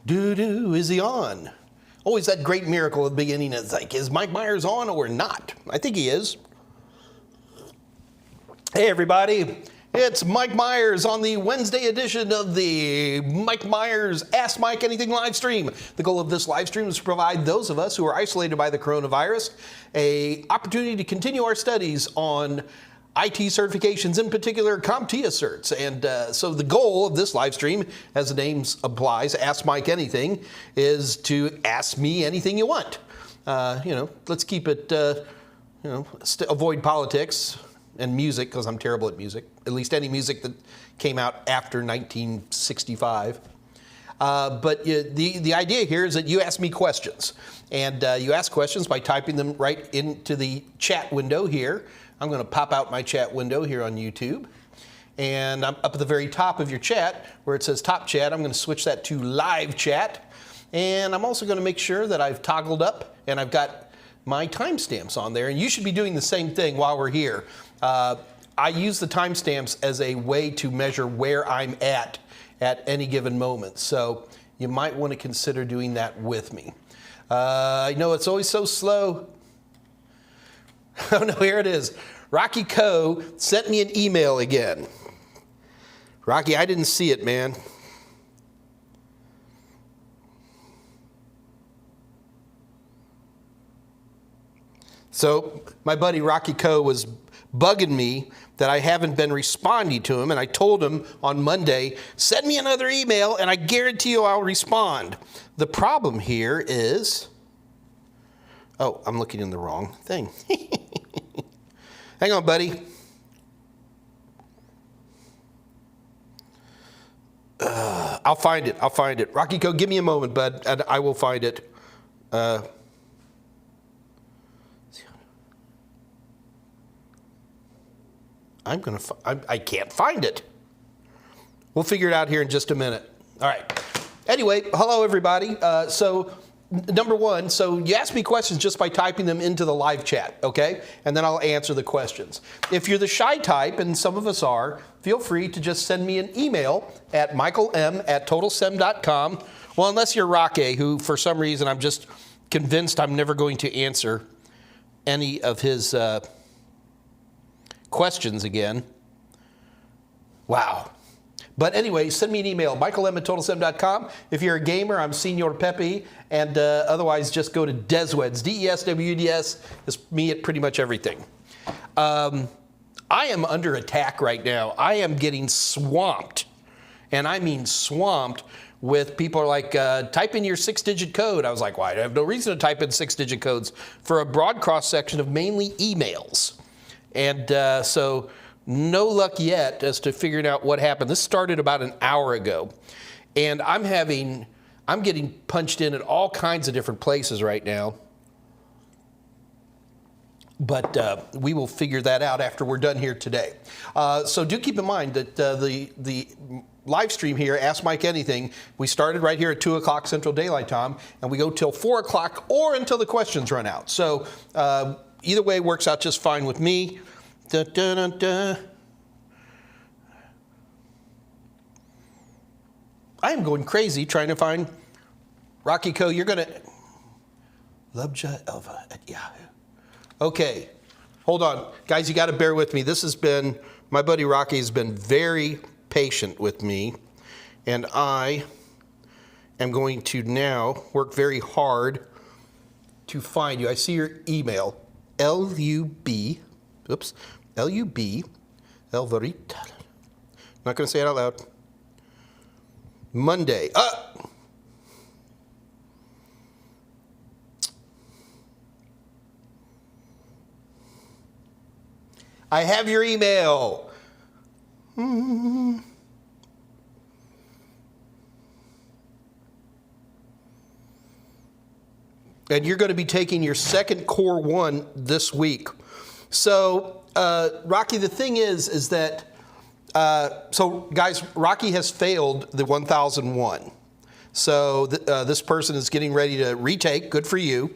Doo-doo, is he on? Always that great miracle at the beginning. It's like, is Mike Meyers on or not? I think he is. Hey, everybody. It's Mike Meyers on the Wednesday edition of the Mike Meyers Ask Mike Anything live stream. The goal of this live stream is to provide those of us who are isolated by the coronavirus an opportunity to continue our studies on IT certifications, in particular CompTIA certs. And so the goal of this live stream, as the name applies, Ask Mike Anything, is to ask me anything you want. Let's keep it, avoid politics and music, because I'm terrible at music, at least any music that came out after 1965. But the idea here is that you ask me questions. And you ask questions by typing them right into the chat window here. I'm going to pop out my chat window here on YouTube. And I'm up at the very top of your chat, where it says Top Chat, I'm going to switch that to Live Chat. And I'm also going to make sure that I've toggled up and I've got my timestamps on there. And you should be doing the same thing while we're here. I use the timestamps as a way to measure where I'm at any given moment. So you might want to consider doing that with me. I know it's always so slow. Oh no, here it is. Rocky Coe sent me an email again. Rocky, I didn't see it, man. So my buddy Rocky Coe was bugging me that I haven't been responding to him, and I told him on Monday, send me another email and I guarantee you I'll respond. The problem here is, oh, I'm looking in the wrong thing. Hang on, buddy. I'll find it. Rocky Coe, give me a moment, bud, and I will find it. I can't find it. We'll figure it out here in just a minute. All right. Anyway, hello, everybody. Number one, so you ask me questions just by typing them into the live chat, okay? And then I'll answer the questions. If you're the shy type, and some of us are, feel free to just send me an email at michaelm@totalsem.com. Well, unless you're Rocky, who for some reason I'm just convinced I'm never going to answer any of his questions again. Wow. But anyway, send me an email, michaelm@totalsem.com. If you're a gamer, I'm Senor Pepe. And otherwise, just go to Desweds, DESWDS. It's me at pretty much everything. I am under attack right now. I am getting swamped. And I mean swamped with people are like, type in your 6-digit code. I was like, well, I have no reason to type in 6-digit codes for a broad cross-section of mainly emails. And so no luck yet as to figuring out what happened. This started about an hour ago. And I'm getting punched in at all kinds of different places right now. But we will figure that out after we're done here today. So do keep in mind that the live stream here, Ask Mike Anything, we started right here at 2 o'clock Central Daylight Time, and we go till 4 o'clock or until the questions run out. So either way works out just fine with me. Da, da, da, da. I am going crazy trying to find Rocky Coe. You're going to Lubja Elva at Yahoo. Okay, hold on. Guys, you got to bear with me. This has been, my buddy Rocky has been very patient with me, and I am going to now work very hard to find you. I see your email, L-U-B, Elvarita. Not going to say it out loud. Monday. I have your email. And you're going to be taking your second Core 1 this week. So, Rocky, the thing is that, so guys, Rocky has failed the 1001. So this person is getting ready to retake, good for you.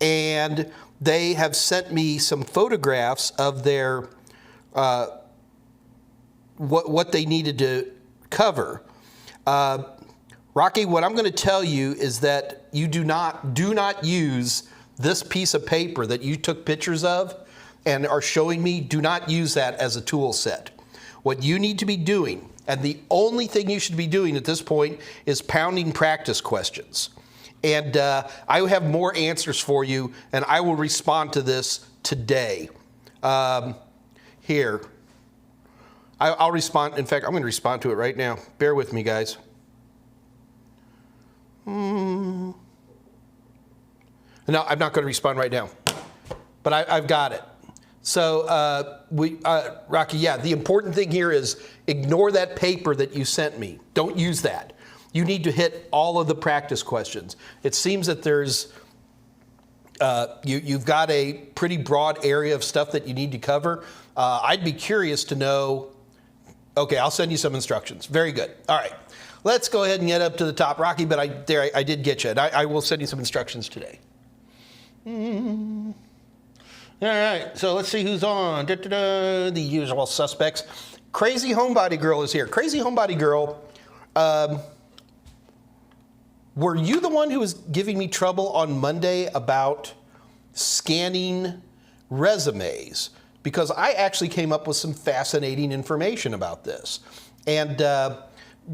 And they have sent me some photographs of their, what they needed to cover. Rocky, what I'm going to tell you is that you do not use this piece of paper that you took pictures of and are showing me. Do not use that as a tool set. What you need to be doing, and the only thing you should be doing at this point, is pounding practice questions. And I have more answers for you, and I will respond to this today. Here. I'll respond. In fact, I'm going to respond to it right now. Bear with me, guys. No, I'm not going to respond right now, but I've got it. So, Rocky, yeah, the important thing here is ignore that paper that you sent me. Don't use that. You need to hit all of the practice questions. It seems that there's, you've got a pretty broad area of stuff that you need to cover. I'd be curious to know. Okay, I'll send you some instructions. Very good. All right. Let's go ahead and get up to the top, Rocky, but I did get you. And I will send you some instructions today. All right, so let's see who's on. The usual suspects. Crazy Homebody Girl is here. Crazy Homebody Girl, were you the one who was giving me trouble on Monday about scanning resumes? Because I actually came up with some fascinating information about this. And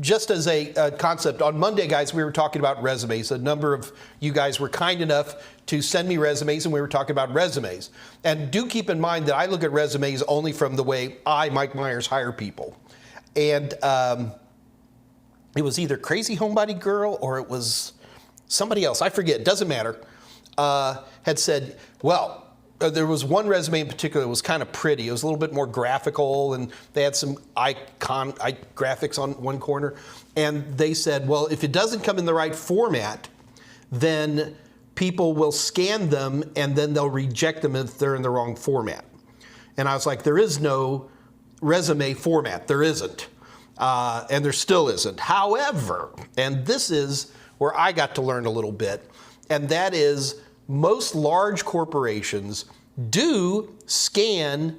just as a concept, on Monday, guys, we were talking about resumes. A number of you guys were kind enough to send me resumes, and we were talking about resumes. And do keep in mind that I look at resumes only from the way I, Mike Meyers, hire people. And it was either Crazy Homebody Girl or it was somebody else, I forget, doesn't matter, had said, well, there was one resume in particular that was kind of pretty. It was a little bit more graphical, and they had some graphics on one corner. And they said, well, if it doesn't come in the right format, then people will scan them, and then they'll reject them if they're in the wrong format. And I was like, there is no resume format. There isn't. And there still isn't. However, and this is where I got to learn a little bit, and that is most large corporations do scan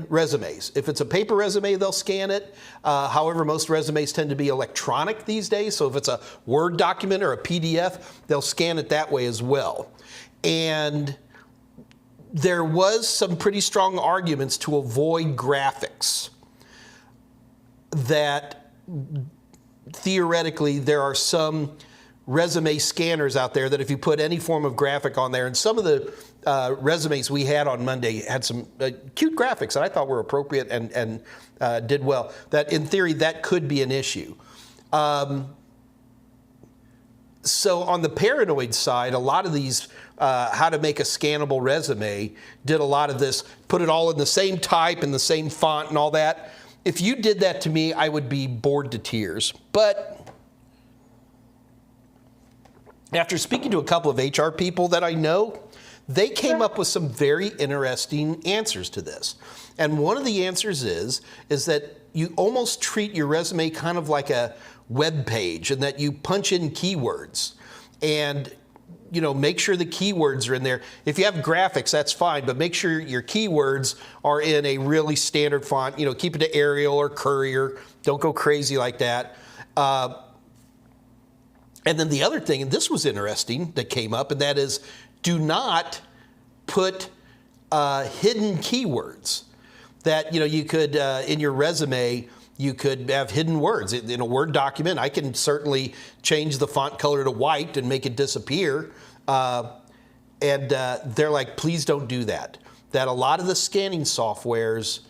resumes. If it's a paper resume, they'll scan it. However, most resumes tend to be electronic these days. So if it's a Word document or a PDF, they'll scan it that way as well. And there was some pretty strong arguments to avoid graphics, that theoretically there are some resume scanners out there that if you put any form of graphic on there, and some of the resumes we had on Monday had some cute graphics that I thought were appropriate and did well, that in theory that could be an issue. So on the paranoid side, a lot of these how to make a scannable resume did a lot of this, put it all in the same type and the same font and all that. If you did that to me, I would be bored to tears. But after speaking to a couple of HR people that I know, they came up with some very interesting answers to this. And one of the answers is that you almost treat your resume kind of like a web page, and that you punch in keywords and, you know, make sure the keywords are in there. If you have graphics, that's fine, but make sure your keywords are in a really standard font. You know, keep it to Arial or Courier. Don't go crazy like that. And then the other thing, and this was interesting, that came up, and that is, do not put hidden keywords. That, you know, you could, in your resume, you could have hidden words. In a Word document, I can certainly change the font color to white and make it disappear. And they're like, please don't do that. That a lot of the scanning softwares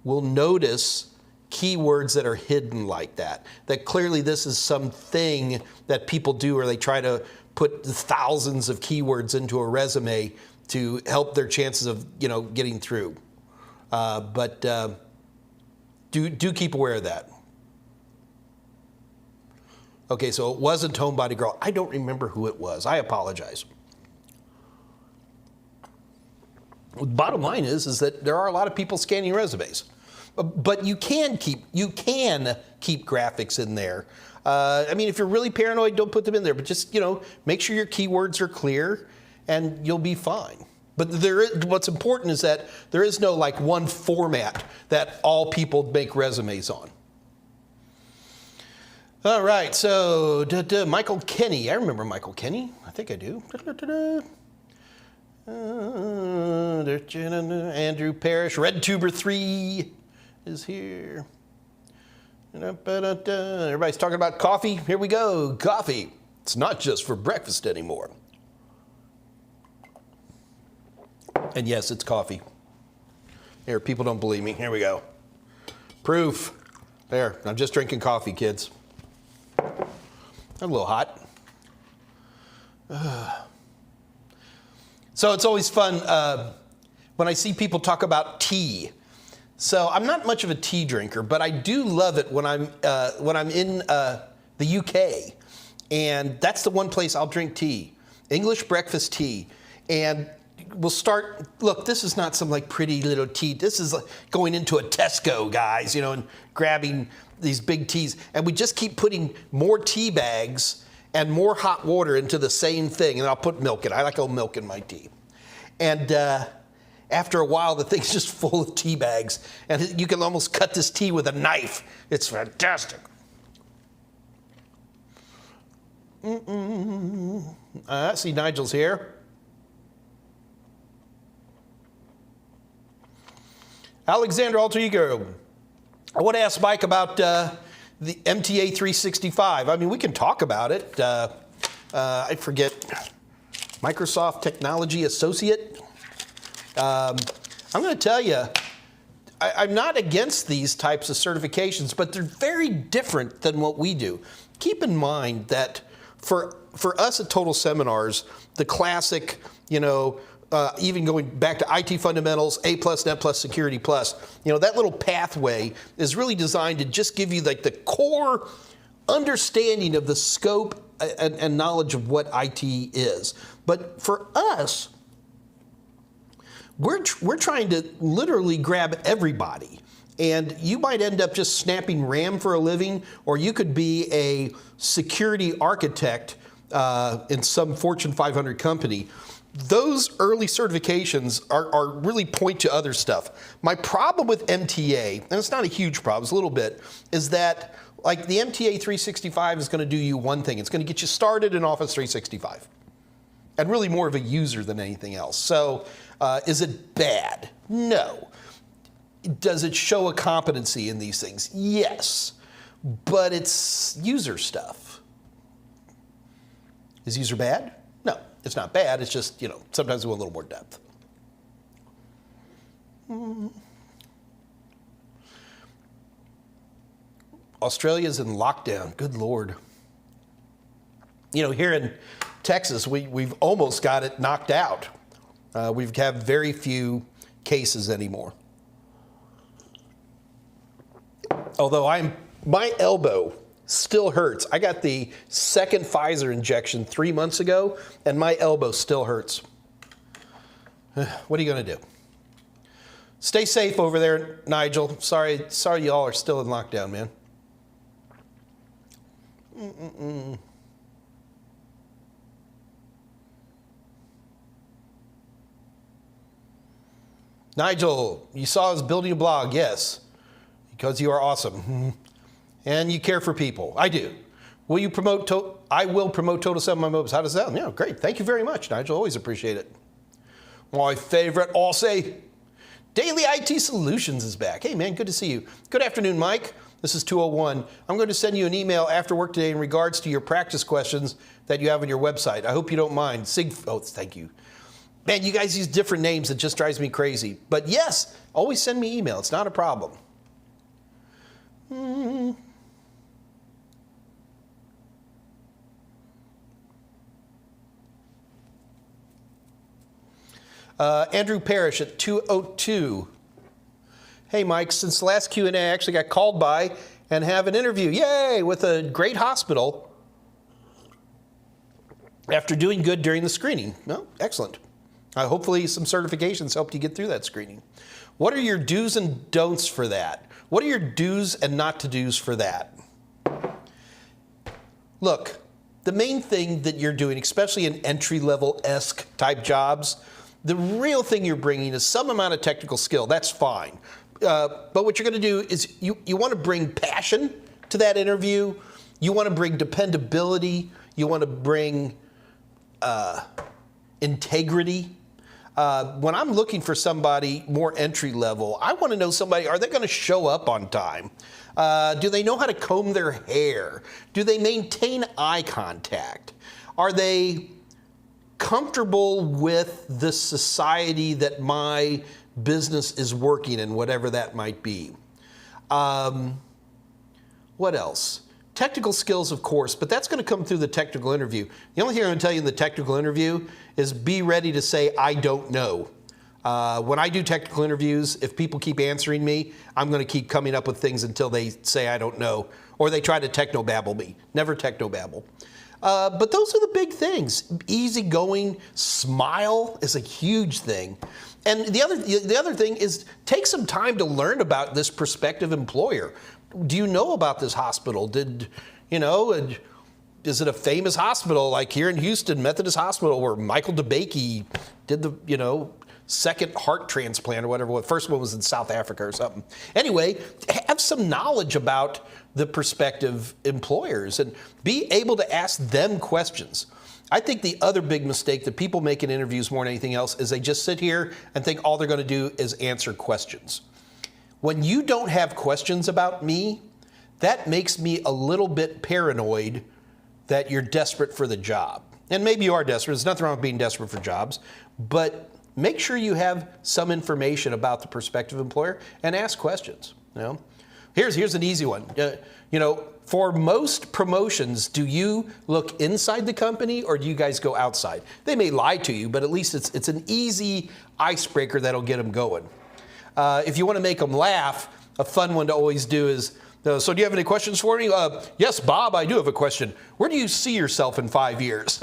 will notice keywords that are hidden like that. That clearly this is something that people do, where they try to put thousands of keywords into a resume to help their chances of, you know, getting through. But do keep aware of that. Okay, so it wasn't Homebody Girl. I don't remember who it was. I apologize. The bottom line is that there are a lot of people scanning resumes. But you can keep graphics in there. I mean, if you're really paranoid, don't put them in there. But just, you know, make sure your keywords are clear, and you'll be fine. But what's important is that there is no like one format that all people make resumes on. All right, so Michael Kenny. I remember Michael Kenny. I think I do. Andrew Parrish. Red Tuber 3 is here. Everybody's talking about coffee. Here we go. Coffee. It's not just for breakfast anymore. And yes, it's coffee. Here, people don't believe me. Here we go. Proof. There, I'm just drinking coffee, kids. I'm a little hot. So it's always fun when I see people talk about tea. So I'm not much of a tea drinker, but I do love it when I'm in the UK, and that's the one place I'll drink tea, English breakfast tea, and we'll start. Look, this is not some like pretty little tea. This is like going into a Tesco, guys, you know, and grabbing these big teas, and we just keep putting more tea bags and more hot water into the same thing, and I'll put milk in. I like old milk in my tea, and after a while, the thing's just full of tea bags, and you can almost cut this tea with a knife. It's fantastic. I see Nigel's here. Alexander Alter Ego. I want to ask Mike about the MTA 365. I mean, we can talk about it. I forget. Microsoft Technology Associate. I'm going to tell you, I'm not against these types of certifications, but they're very different than what we do. Keep in mind that for us at Total Seminars, the classic, you know, even going back to IT Fundamentals, A+, Net+, Security+, you know, that little pathway is really designed to just give you like the core understanding of the scope and knowledge of what IT is. But for us, we're trying to literally grab everybody. And you might end up just snapping RAM for a living, or you could be a security architect in some Fortune 500 company. Those early certifications are really point to other stuff. My problem with MTA, and it's not a huge problem, it's a little bit, is that like the MTA 365 is going to do you one thing. It's going to get you started in Office 365. And really more of a user than anything else. So is it bad? No. Does it show a competency in these things? Yes. But it's user stuff. Is user bad? No, it's not bad. It's just, you know, sometimes we want a little more depth. Australia's in lockdown. Good Lord. You know, here in Texas, we've almost got it knocked out. We have very few cases anymore. Although my elbow still hurts. I got the second Pfizer injection 3 months ago, and my elbow still hurts. What are you going to do? Stay safe over there, Nigel. Sorry y'all are still in lockdown, man. Nigel, you saw us building a blog, yes, because you are awesome. And you care for people. I do. Will you promote, I will promote Total Seven My Mobs. How does that sound? Yeah, great. Thank you very much, Nigel. Always appreciate it. My favorite, I'll say, Daily IT Solutions is back. Hey, man, good to see you. Good afternoon, Mike. This is 201. I'm going to send you an email after work today in regards to your practice questions that you have on your website. I hope you don't mind. Oh, thank you. Man, you guys use different names. It just drives me crazy. But yes, always send me email. It's not a problem. Andrew Parrish at 202. Hey, Mike, since the last Q&A, I actually got called by and have an interview. Yay! With a great hospital after doing good during the screening. No, excellent. Hopefully some certifications helped you get through that screening. What are your do's and don'ts for that? What are your do's and not to do's for that? Look, the main thing that you're doing, especially in entry-level-esque type jobs, the real thing you're bringing is some amount of technical skill. That's fine. But what you're going to do is you want to bring passion to that interview. You want to bring dependability. You want to bring integrity. When I'm looking for somebody more entry level, I want to know somebody, are they going to show up on time? Do they know how to comb their hair? Do they maintain eye contact? Are they comfortable with the society that my business is working in, whatever that might be? What else? Technical skills, of course, but that's going to come through the technical interview. The only thing I'm going to tell you in the technical interview is be ready to say, I don't know. When I do technical interviews, if people keep answering me, I'm going to keep coming up with things until they say I don't know, or they try to technobabble me. Never technobabble. But those are the big things. Easygoing, smile is a huge thing. And the other thing is take some time to learn about this prospective employer. Do you know about this hospital? Is it a famous hospital like here in Houston, Methodist Hospital, where Michael DeBakey did the, second heart transplant or whatever? The first one was in South Africa or something. Anyway, have some knowledge about the prospective employers and be able to ask them questions. I think the other big mistake that people make in interviews more than anything else is they just sit here and think all they're going to do is answer questions. When you don't have questions about me, that makes me a little bit paranoid that you're desperate for the job. And maybe you are desperate. There's nothing wrong with being desperate for jobs, but make sure you have some information about the prospective employer and ask questions. Here's an easy one. For most promotions, do you look inside the company or do you guys go outside? They may lie to you, but at least it's an easy icebreaker that'll get them going. If you want to make them laugh, a fun one to always do is, so do you have any questions for me? Yes, Bob, I do have a question. Where do you see yourself in 5 years?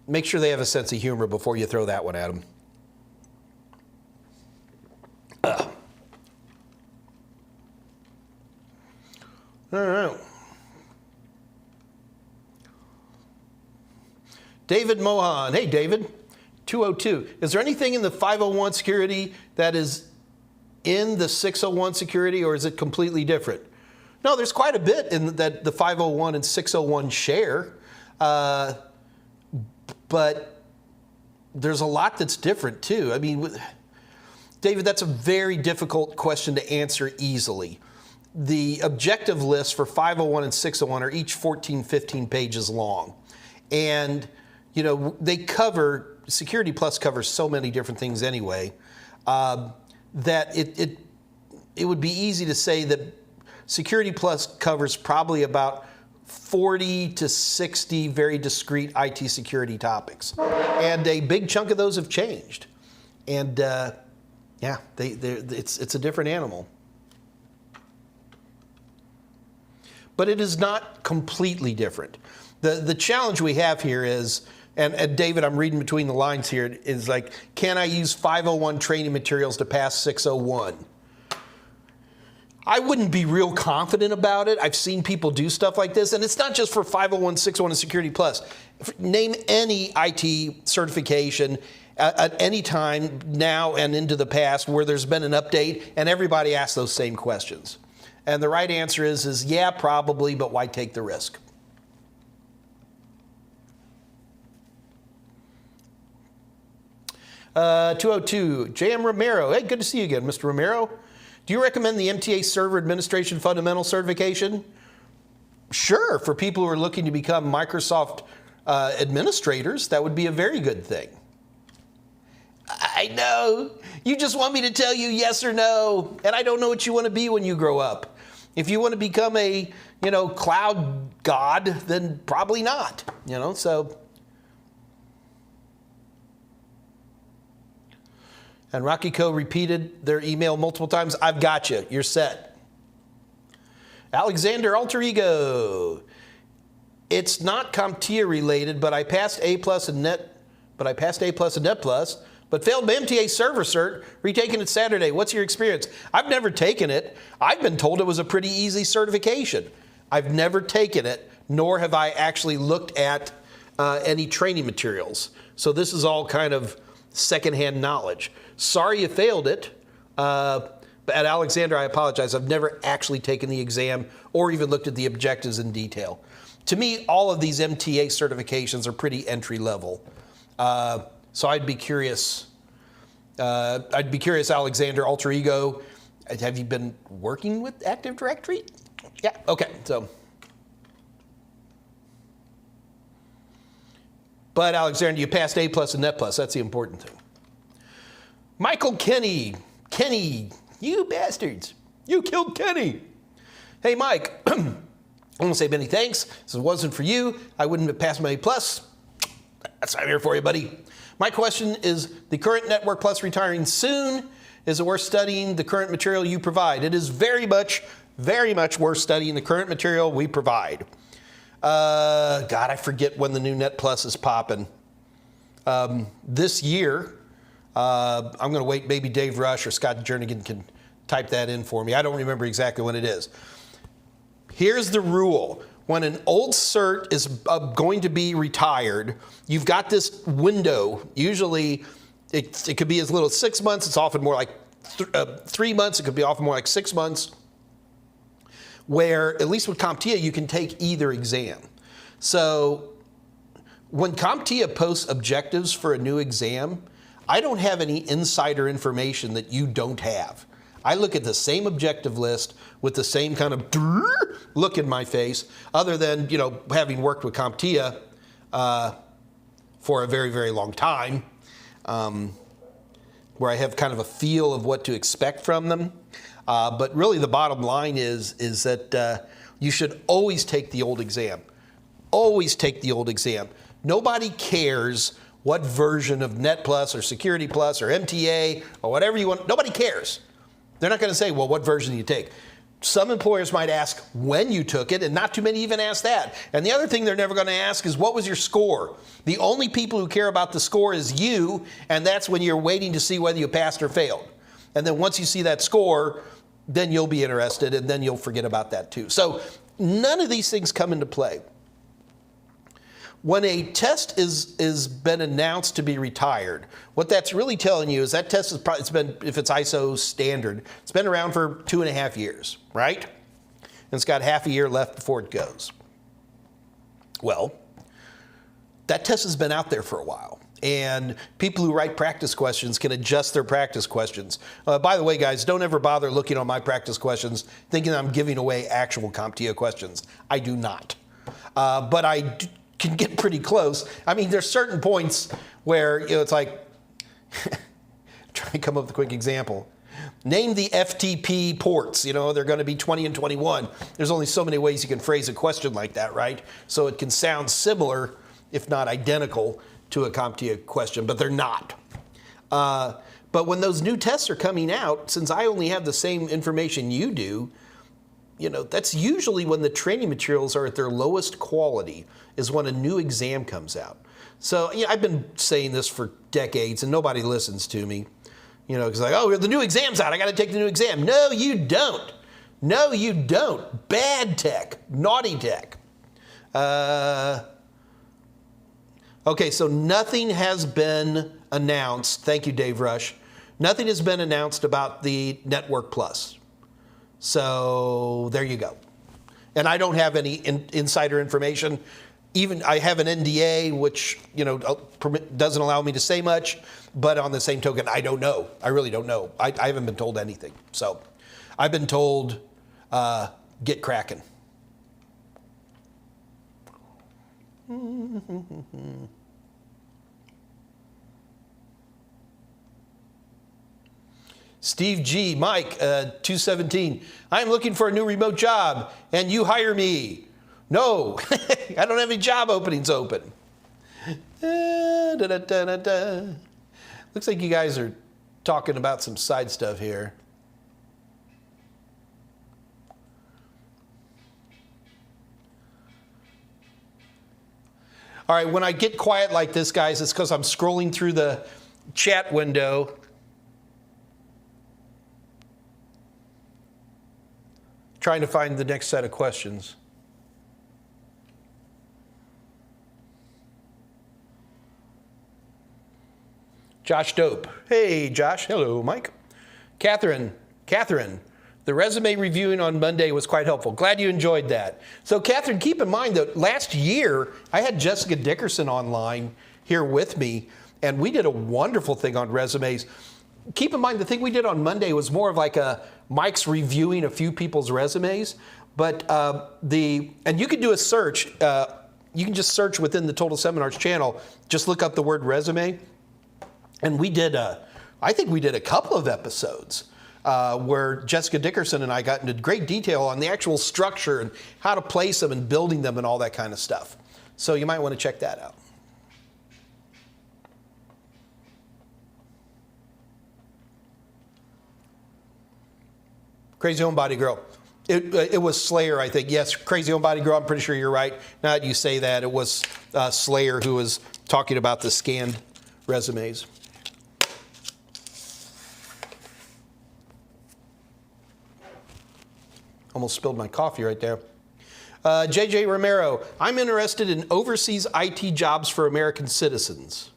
Make sure they have a sense of humor before you throw that one at them. All right. David Mohan. Hey, David. 202. Is there anything in the 501 security that is in the 601 security, or is it completely different? No, there's quite a bit in that the 501 and 601 share, but there's a lot that's different too. I mean, David, that's a very difficult question to answer easily. The objective lists for 501 and 601 are each 14, 15 pages long. And, they cover, Security Plus covers so many different things anyway, that it would be easy to say that Security Plus covers probably about 40 to 60 very discrete IT security topics. And a big chunk of those have changed. And it's a different animal. But it is not completely different. The challenge we have here is, and David, I'm reading between the lines here, is like, can I use 501 training materials to pass 601? I wouldn't be real confident about it. I've seen people do stuff like this, and it's not just for 501, 601, and Security Plus. Name any IT certification at any time now and into the past where there's been an update and everybody asks those same questions. And the right answer is yeah, probably, but why take the risk? Uh, 202, J.M. Romero. Hey, good to see you again, Mr. Romero. Do you recommend the MTA Server Administration Fundamental Certification? Sure, for people who are looking to become Microsoft administrators, that would be a very good thing. I know. You just want me to tell you yes or no, and I don't know what you want to be when you grow up. If you want to become a, cloud god, then probably not, so. And Rocky Co. repeated their email multiple times. I've got you. You're set. Alexander Alter Ego. It's not CompTIA related, but I passed A+ and Net. But failed my MTA server cert. Retaking it Saturday. What's your experience? I've never taken it. I've been told it was a pretty easy certification. I've never taken it, nor have I actually looked at any training materials. So this is all kind of secondhand knowledge. Sorry you failed it, At Alexander, I apologize. I've never actually taken the exam or even looked at the objectives in detail. To me, all of these MTA certifications are pretty entry level. So I'd be curious. Alexander, Alter Ego. Have you been working with Active Directory? Yeah. Okay. So. But Alexander, you passed A+ and Net+. That's the important thing. Michael Kenny, you bastards, you killed Kenny. Hey, Mike, I want to say many thanks. If it wasn't for you, I wouldn't have passed my A+. That's why I'm here for you, buddy. My question is, the current Network Plus retiring soon. Is it worth studying the current material you provide? It is very much worth studying the current material we provide. God, I forget when the new Net Plus is popping. This year, I'm going to wait. Maybe Dave Rush or Scott Jernigan can type that in for me. I don't remember exactly when it is. Here's the rule. When an old cert is going to be retired, you've got this window. Usually, it could be as little as 6 months. It's often more like 3 months. It could be often more like 6 months, where, at least with CompTIA, you can take either exam. So when CompTIA posts objectives for a new exam, I don't have any insider information that you don't have. I look at the same objective list with the same kind of look in my face, other than, having worked with CompTIA for a very, very long time, where I have kind of a feel of what to expect from them. But really the bottom line is that you should always take the old exam. Always take the old exam. Nobody cares what version of Net Plus or Security Plus or MTA or whatever you want. Nobody cares. They're not going to say, well, what version do you take? Some employers might ask when you took it, and not too many even ask that. And the other thing they're never going to ask is, what was your score? The only people who care about the score is you, and that's when you're waiting to see whether you passed or failed. And then once you see that score, then you'll be interested, and then you'll forget about that too. So none of these things come into play. When a test is been announced to be retired, what that's really telling you is that test is probably, if it's ISO standard, it's been around for 2.5 years, right? And it's got half a year left before it goes. Well, that test has been out there for a while. And people who write practice questions can adjust their practice questions. By the way, guys, don't ever bother looking on my practice questions thinking I'm giving away actual CompTIA questions. I do not. But I can get pretty close. I mean, there's certain points where, it's like, try to come up with a quick example. Name the FTP ports. They're going to be 20 and 21. There's only so many ways you can phrase a question like that, right? So it can sound similar, if not identical, to a CompTIA question, but they're not. But when those new tests are coming out, since I only have the same information you do, that's usually when the training materials are at their lowest quality, is when a new exam comes out. So I've been saying this for decades, and nobody listens to me. Because the new exam's out. I got to take the new exam. No, you don't. No, you don't. Bad tech. Naughty tech. Okay, so nothing has been announced. Thank you, Dave Rush. Nothing has been announced about the Network Plus. So there you go. And I don't have any insider information. Even I have an NDA, which doesn't allow me to say much. But on the same token, I don't know. I really don't know. I haven't been told anything. So I've been told, get cracking. Steve G, Mike, 217. I'm looking for a new remote job, and you hire me. No, I don't have any job openings open. Looks like you guys are talking about some side stuff here. All right, when I get quiet like this, guys, it's because I'm scrolling through the chat window. Trying to find the next set of questions. Josh Dope. Hey, Josh. Hello, Mike. Catherine. Catherine, the resume reviewing on Monday was quite helpful. Glad you enjoyed that. So Catherine, keep in mind that last year I had Jessica Dickerson online here with me, and we did a wonderful thing on resumes. Keep in mind the thing we did on Monday was more of like Mike's reviewing a few people's resumes, but and you can do a search. You can just search within the Total Seminars channel. Just look up the word resume, and I think we did a couple of episodes where Jessica Dickerson and I got into great detail on the actual structure and how to place them and building them and all that kind of stuff. So you might want to check that out. Crazy Homebody Girl. It was Slayer, I think. Yes, Crazy Homebody Girl, I'm pretty sure you're right. Now that you say that, it was Slayer who was talking about the scanned resumes. Almost spilled my coffee right there. JJ Romero, I'm interested in overseas IT jobs for American citizens.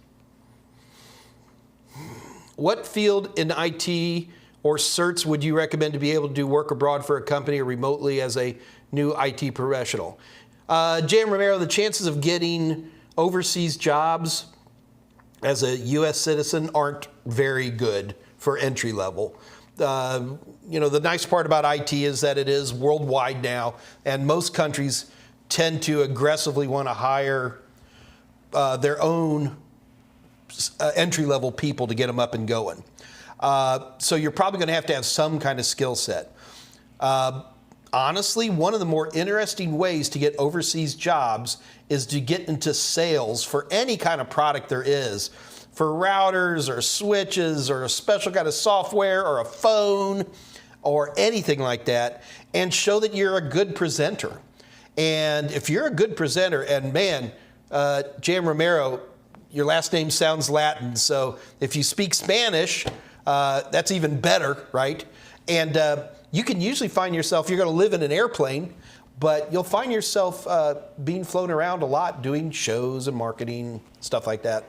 What field in IT or certs would you recommend to be able to do work abroad for a company or remotely as a new IT professional? J.M. Romero, the chances of getting overseas jobs as a U.S. citizen aren't very good for entry level. The nice part about IT is that it is worldwide now, and most countries tend to aggressively want to hire their own entry-level people to get them up and going. So you're probably going to have some kind of skill set. Honestly, one of the more interesting ways to get overseas jobs is to get into sales for any kind of product there is, for routers or switches or a special kind of software or a phone or anything like that, and show that you're a good presenter. And if you're a good presenter, and man, J.M. Romero, your last name sounds Latin, so if you speak Spanish, that's even better, right? And you can usually find yourself, you're going to live in an airplane, but you'll find yourself being flown around a lot, doing shows and marketing, stuff like that.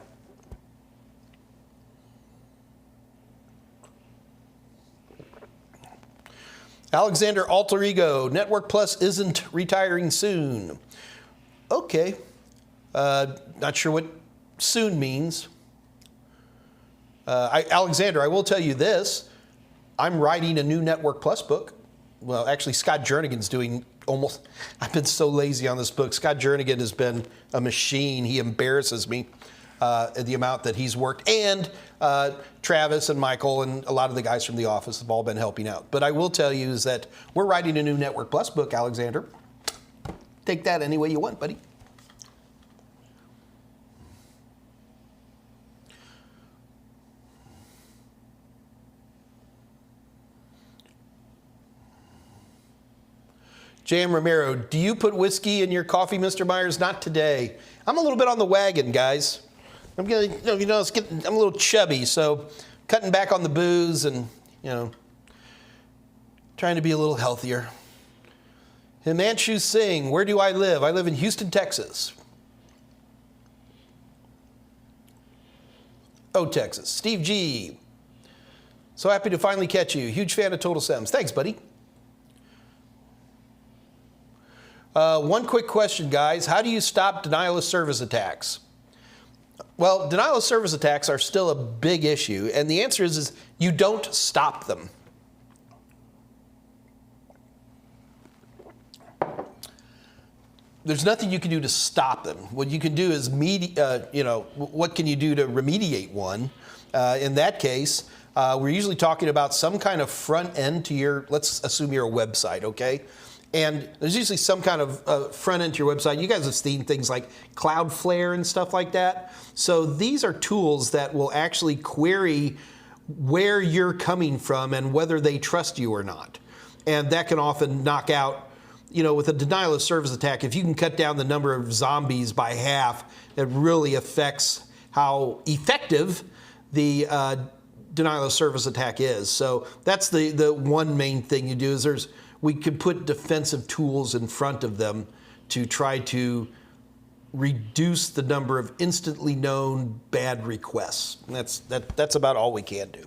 Alexander Alter Ego, Network Plus isn't retiring soon. Okay. Not sure what soon means. Alexander, I will tell you this. I'm writing a new Network Plus book. Well, actually, Scott Jernigan's doing almost... I've been so lazy on this book. Scott Jernigan has been a machine. He embarrasses me at the amount that he's worked. And Travis and Michael and a lot of the guys from the office have all been helping out. But I will tell you is that we're writing a new Network Plus book, Alexander. Take that any way you want, buddy. J.M. Romero, do you put whiskey in your coffee, Mr. Meyers? Not today. I'm a little bit on the wagon, guys. I'm getting, I'm a little chubby, so cutting back on the booze and, trying to be a little healthier. Himanshu Singh, where do I live? I live in Houston, Texas. Oh, Texas. Steve G. So happy to finally catch you. Huge fan of Total Sems. Thanks, buddy. One quick question, guys. How do you stop denial of service attacks? Well, denial of service attacks are still a big issue, and the answer is you don't stop them. There's nothing you can do to stop them. What you can do is, what can you do to remediate one? In that case, we're usually talking about some kind of front end to your, let's assume you're a website, okay? And there's usually some kind of front end to your website. You guys have seen things like Cloudflare and stuff like that. So these are tools that will actually query where you're coming from and whether they trust you or not. And that can often knock out, with a denial of service attack, if you can cut down the number of zombies by half, it really affects how effective the denial of service attack is. So that's the one main thing you do is we can put defensive tools in front of them to try to reduce the number of instantly known bad requests. And that's about all we can do.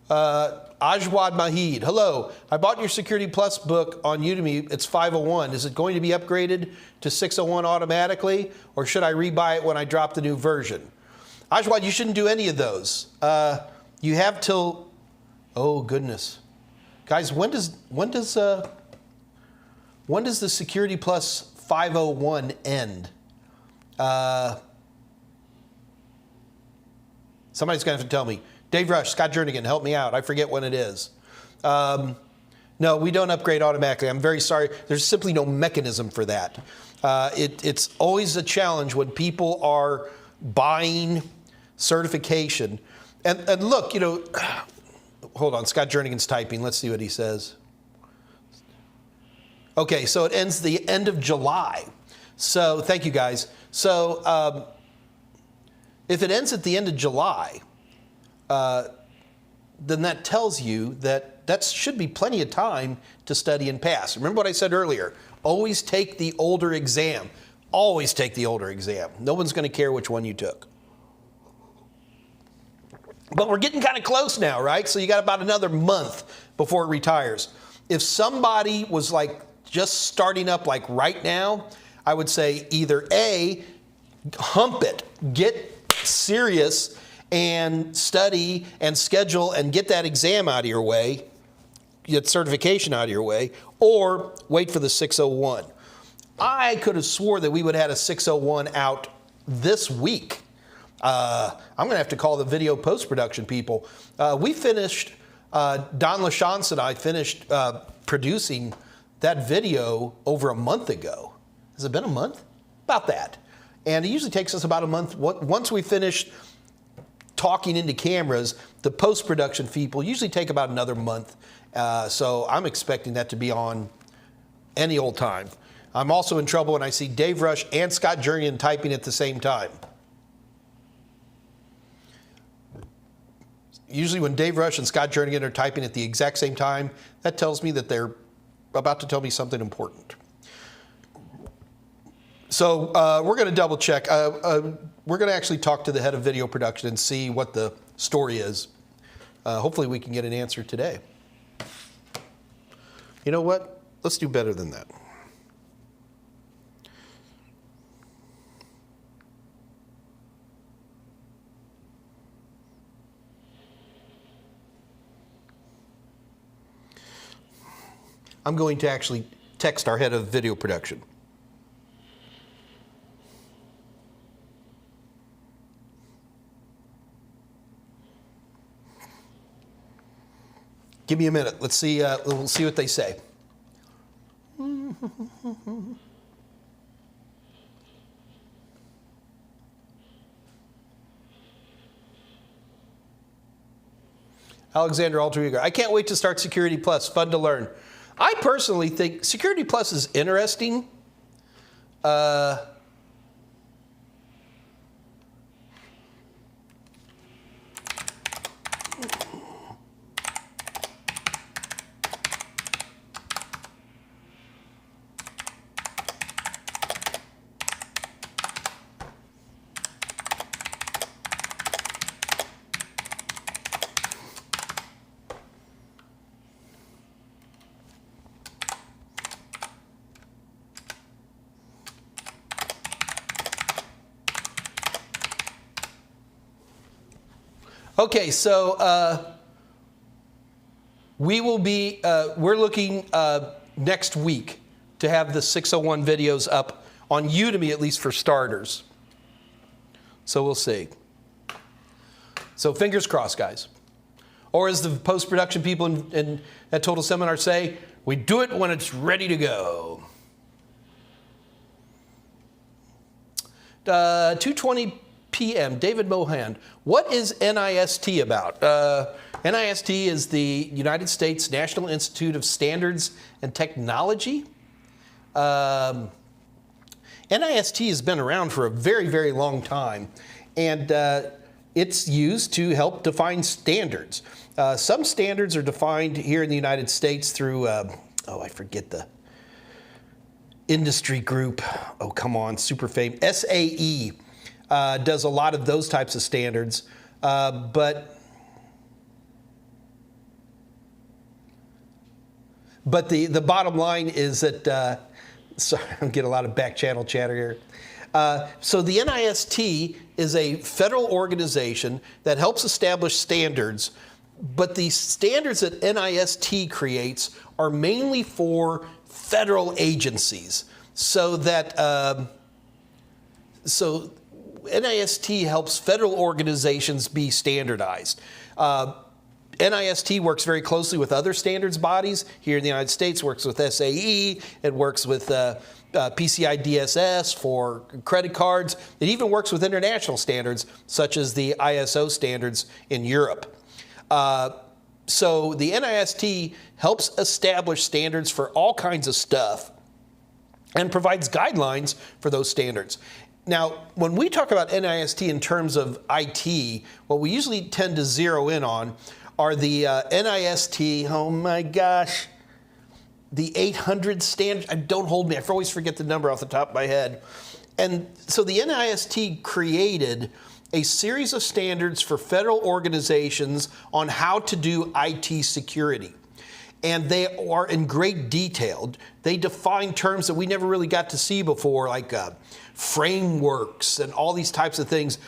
Ajwad Mahid, hello. I bought your Security Plus book on Udemy. It's 501. Is it going to be upgraded to 601 automatically, or should I rebuy it when I drop the new version? Ajwad, you shouldn't do any of those. You have till, oh goodness, guys. When does the Security Plus 501 end? Somebody's going to have to tell me. Dave Rush, Scott Jernigan, help me out. I forget when it is. No, we don't upgrade automatically. I'm very sorry. There's simply no mechanism for that. It's always a challenge when people are buying certification. And look, you know, hold on. Scott Jernigan's typing. Let's see what he says. Okay, so it ends the end of July. So thank you, guys. So if it ends at the end of July, then that tells you that should be plenty of time to study and pass. Remember what I said earlier. Always take the older exam. Always take the older exam. No one's going to care which one you took. But we're getting kind of close now, right? So you got about another month before it retires. If somebody was like just starting up like right now, I would say either A, hump it, get serious and study and schedule and get that exam out of your way, get certification out of your way, or wait for the 601. I could have swore that we would have had a 601 out this week. I'm going to have to call the video post-production people. We finished, Don LaChance and I finished producing that video over a month ago. Has it been a month? About that. And it usually takes us about a month. Once we finish talking into cameras, the post-production people usually take about another month. So I'm expecting that to be on any old time. I'm also in trouble when I see Dave Rush and Scott Jernigan typing at the same time. Usually when Dave Rush and Scott Jernigan are typing at the exact same time, that tells me that they're about to tell me something important. So we're going to double check. We're going to actually talk to the head of video production and see what the story is. Hopefully we can get an answer today. You know what? Let's do better than that. I'm going to actually text our head of video production. Give me a minute. Let's see. We'll see what they say. Alexander Alter, I can't wait to start Security Plus. Fun to learn. I personally think Security Plus is interesting. Okay, so we will be, we're looking next week to have the 601 videos up on Udemy, at least for starters. So we'll see. So fingers crossed, guys. Or as the post-production people in at Total Seminar say, we do it when it's ready to go. 2:20 p.m. David Mohan. What is NIST about? NIST is the United States National Institute of Standards and Technology. NIST has been around for a very, very long time, and it's used to help define standards. Some standards are defined here in the United States through, I forget the industry group. Oh, come on, super famous. SAE does a lot of those types of standards, but But the bottom line is that, sorry, I'm getting a lot of back channel chatter here. So the NIST is a federal organization that helps establish standards, but the standards that NIST creates are mainly for federal agencies. So that so NIST helps federal organizations be standardized. NIST works very closely with other standards bodies. Here in the United States, works with SAE. It works with PCI DSS for credit cards. It even works with international standards, such as the ISO standards in Europe. So the NIST helps establish standards for all kinds of stuff and provides guidelines for those standards. Now, when we talk about NIST in terms of IT, what we usually tend to zero in on are the NIST, oh my gosh, the 800 standard. Don't hold me, I always forget the number off the top of my head. And so the NIST created a series of standards for federal organizations on how to do IT security. And they are in great detail. They define terms that we never really got to see before, like frameworks and all these types of things.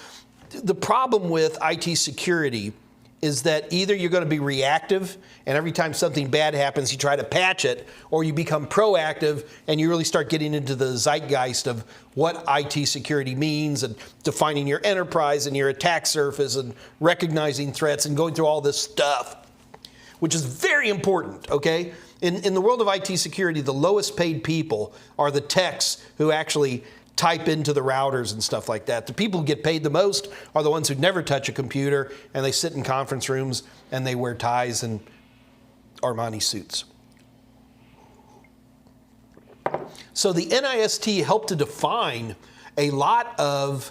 The problem with IT security is that either you're going to be reactive and every time something bad happens you try to patch it, or you become proactive and you really start getting into the zeitgeist of what IT security means and defining your enterprise and your attack surface and recognizing threats and going through all this stuff, which is very important, okay? In the world of IT security, the lowest paid people are the techs who actually type into the routers and stuff like that. The people who get paid the most are the ones who never touch a computer, and they sit in conference rooms and they wear ties and Armani suits. So the NIST helped to define a lot of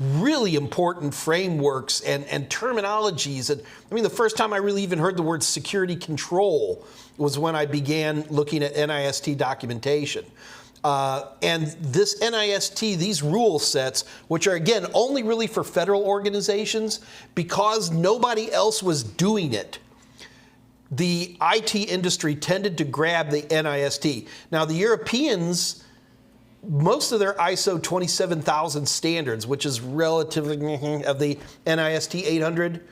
really important frameworks and terminologies. And I mean, the first time I really even heard the word security control was when I began looking at NIST documentation. And this NIST, these rule sets, which are again only really for federal organizations, because nobody else was doing it, the IT industry tended to grab the NIST. Now the Europeans, most of their ISO 27000 standards, which is relatively of the NIST 800,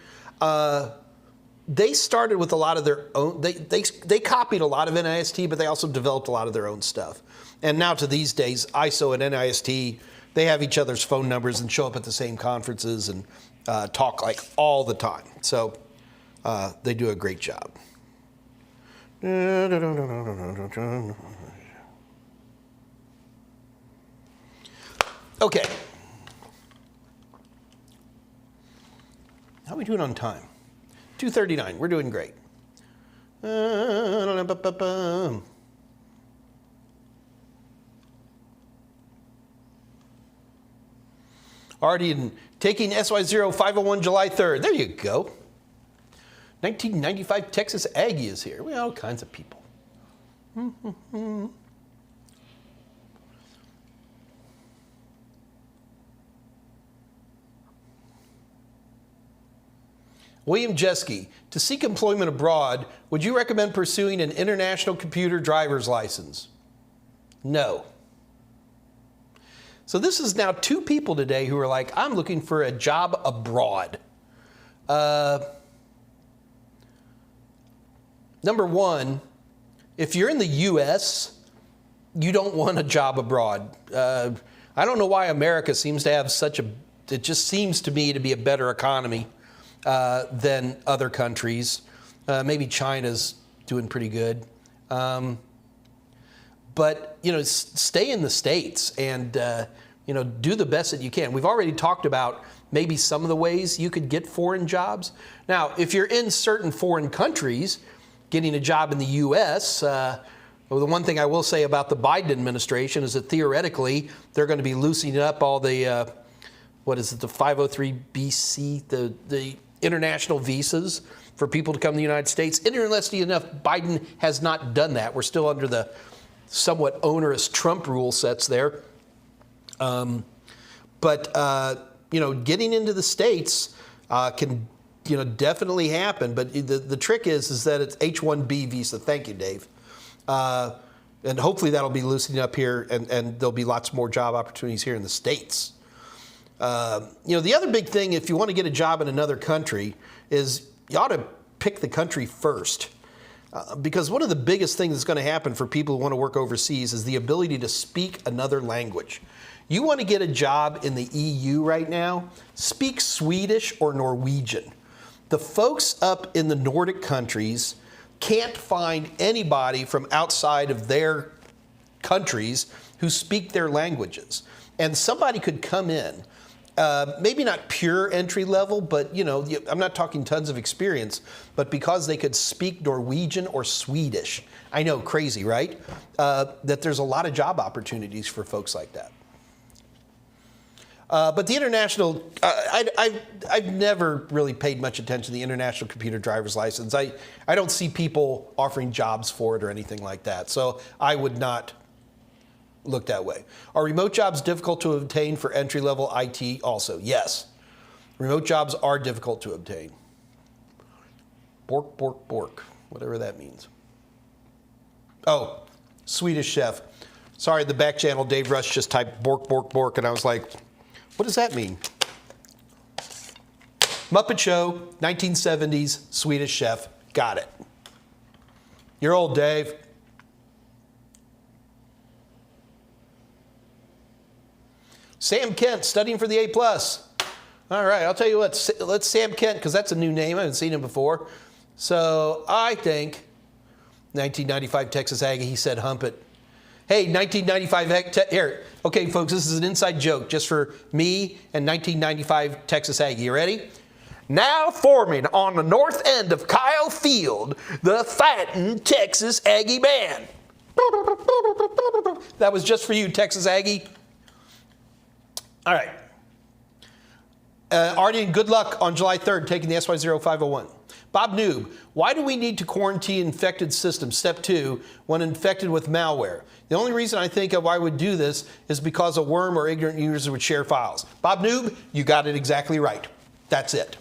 they started with a lot of their own. They copied a lot of NIST, but they also developed a lot of their own stuff. And now to these days, ISO and NIST, they have each other's phone numbers and show up at the same conferences and talk like all the time. So they do a great job. Okay. How are we doing on time? 2:39. We're doing great. Already taking SY0501 July 3rd. There you go. 1995 Texas Aggie is here. We have all kinds of people. William Jeske, to seek employment abroad, would you recommend pursuing an international computer driver's license? No. So this is now two people today who are like, I'm looking for a job abroad. Number one, if you're in the U.S., you don't want a job abroad. I don't know why America seems to have it just seems to me to be a better economy than other countries. Maybe China's doing pretty good. But, stay in the States and, do the best that you can. We've already talked about maybe some of the ways you could get foreign jobs. Now, if you're in certain foreign countries, getting a job in the U.S., well, the one thing I will say about the Biden administration is that theoretically they're going to be loosening up all the, the 503BC, the international visas for people to come to the United States. Interestingly enough, Biden has not done that. We're still under the somewhat onerous Trump rule sets there. But getting into the States can, definitely happen. But the trick is that it's H1B visa. Thank you, Dave. And hopefully that'll be loosening up here, and there'll be lots more job opportunities here in the States. The other big thing, if you want to get a job in another country, is you ought to pick the country first. Because one of the biggest things that's going to happen for people who want to work overseas is the ability to speak another language. You want to get a job in the EU right now, speak Swedish or Norwegian. The folks up in the Nordic countries can't find anybody from outside of their countries who speak their languages. And somebody could come in, maybe not pure entry level, but I'm not talking tons of experience, but because they could speak Norwegian or Swedish. I know, crazy, right? That there's a lot of job opportunities for folks like that. But the international, I've never really paid much attention to the international computer driver's license. I don't see people offering jobs for it or anything like that. So I would not look that way. Are remote jobs difficult to obtain for entry-level IT also? Yes. Remote jobs are difficult to obtain. Bork, bork, bork, whatever that means. Oh, Swedish chef. Sorry, the back channel, Dave Rush just typed bork, bork, bork, and I was like, what does that mean? Muppet Show, 1970s, Swedish chef. Got it. You're old, Dave. Sam Kent, studying for the A+. All right, I'll tell you what, let's Sam Kent, because that's a new name. I haven't seen him before. So I think 1995 Texas Aggie, he said hump it. Hey, 1995, here. Okay, folks, this is an inside joke just for me and 1995 Texas Aggie. You ready? Now forming on the north end of Kyle Field, the Fighting Texas Aggie Band. That was just for you, Texas Aggie. All right. Artie, good luck on July 3rd taking the SY0501. Bob Noob, why do we need to quarantine infected systems, step 2, when infected with malware? The only reason I think of why I would do this is because a worm or ignorant users would share files. Bob Noob, you got it exactly right. That's it.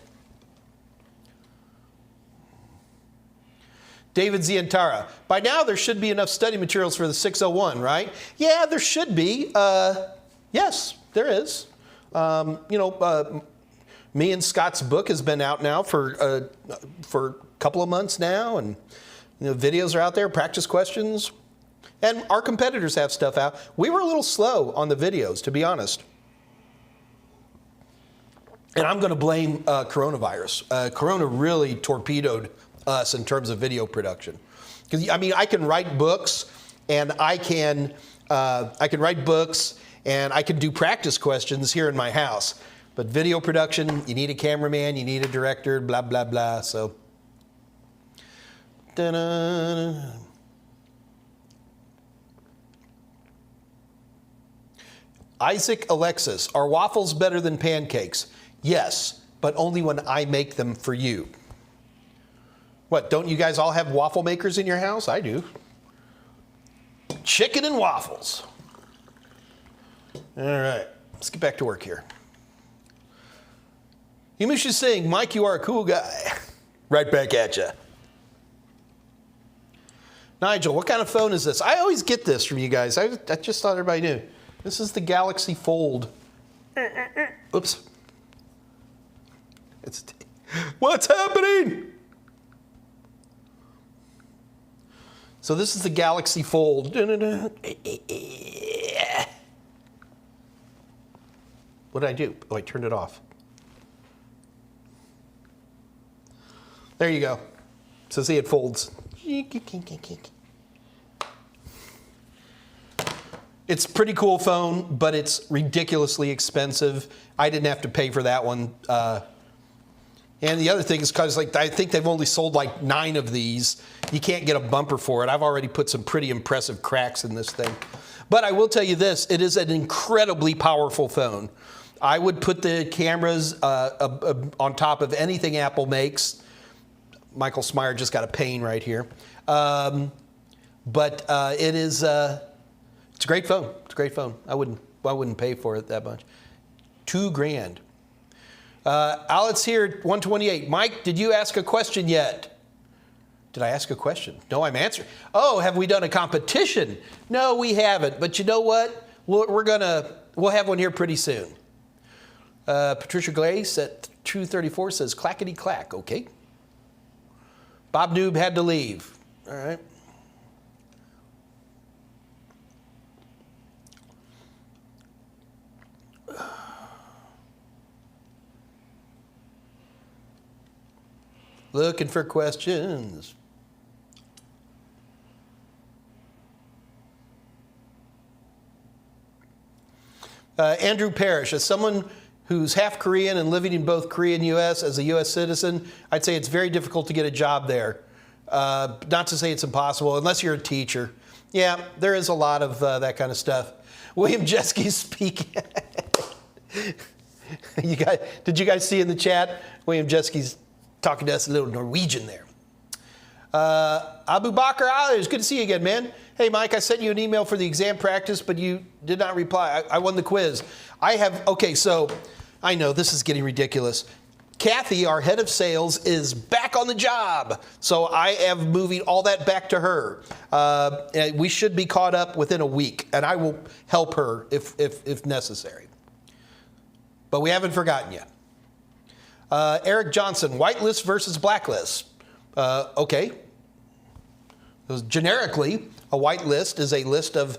David Zientara, by now there should be enough study materials for the 601, right? Yeah, there should be. Yes, there is. Me and Scott's book has been out now for a couple of months now, and videos are out there, practice questions, and our competitors have stuff out. We were a little slow on the videos, to be honest. And I'm going to blame coronavirus. Corona really torpedoed us in terms of video production. Because I can write books, and I can do practice questions here in my house. But video production, you need a cameraman, you need a director, blah, blah, blah. So, da-da. Isaac Alexis, are waffles better than pancakes? Yes, but only when I make them for you. What, don't you guys all have waffle makers in your house? I do. Chicken and waffles. All right, let's get back to work here. Yamusha's saying, Mike, you are a cool guy. Right back at you. Nigel, what kind of phone is this? I always get this from you guys. I just thought everybody knew. This is the Galaxy Fold. Oops. What's happening? So this is the Galaxy Fold. What did I do? Oh, I turned it off. There you go. So see, it folds. It's a pretty cool phone, but it's ridiculously expensive. I didn't have to pay for that one. And the other thing is because I think they've only sold like 9 of these. You can't get a bumper for it. I've already put some pretty impressive cracks in this thing. But I will tell you this, it is an incredibly powerful phone. I would put the cameras on top of anything Apple makes. Michael Smyer just got a pain right here. But it is, it's a great phone. It's a great phone. I wouldn't pay for it that much. $2,000. Alex here, 128. Mike, did you ask a question yet? Did I ask a question? No, I'm answering. Oh, have we done a competition? No, we haven't. But you know what? We'll have one here pretty soon. Patricia Glaze at 234 says clackety clack. Okay. Bob Noob had to leave. All right. Looking for questions. Andrew Parrish, as someone who's half Korean and living in both Korea and U.S. as a U.S. citizen, I'd say it's very difficult to get a job there. Not to say it's impossible, unless you're a teacher. Yeah, there is a lot of that kind of stuff. William Jeske speaking. Did you guys see in the chat? William Jeske's talking to us a little Norwegian there. Abu Bakr Ali, it's good to see you again, man. Hey, Mike, I sent you an email for the exam practice, but you did not reply. I won the quiz. Okay, so I know this is getting ridiculous. Kathy, our head of sales, is back on the job. So I am moving all that back to her. We should be caught up within a week, and I will help her if necessary. But we haven't forgotten yet. Eric Johnson, whitelist versus blacklist. Okay. Generically, a whitelist is a list of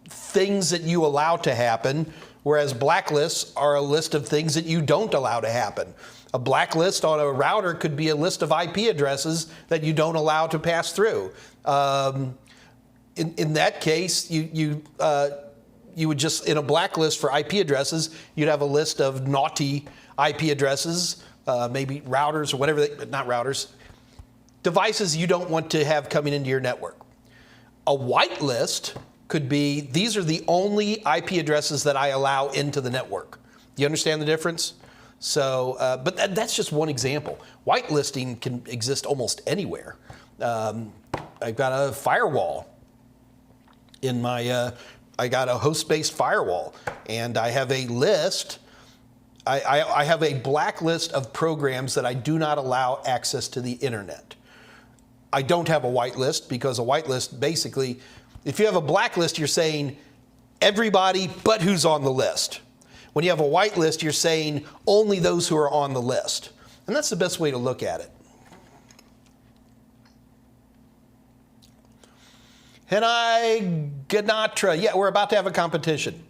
things that you allow to happen, whereas blacklists are a list of things that you don't allow to happen. A blacklist on a router could be a list of IP addresses that you don't allow to pass through. In that case, you would just, in a blacklist for IP addresses, you'd have a list of naughty IP addresses, maybe routers or whatever, not routers, devices you don't want to have coming into your network. A whitelist could be, these are the only IP addresses that I allow into the network. Do you understand the difference? So, but that's just one example. Whitelisting can exist almost anywhere. I've got a firewall in my, I got a host-based firewall, and I have a list. I have a blacklist of programs that I do not allow access to the internet. I don't have a whitelist because a whitelist basically, if you have a blacklist, you're saying everybody but who's on the list. When you have a whitelist, you're saying only those who are on the list. And that's the best way to look at it. Hanai Ganatra, yeah, we're about to have a competition.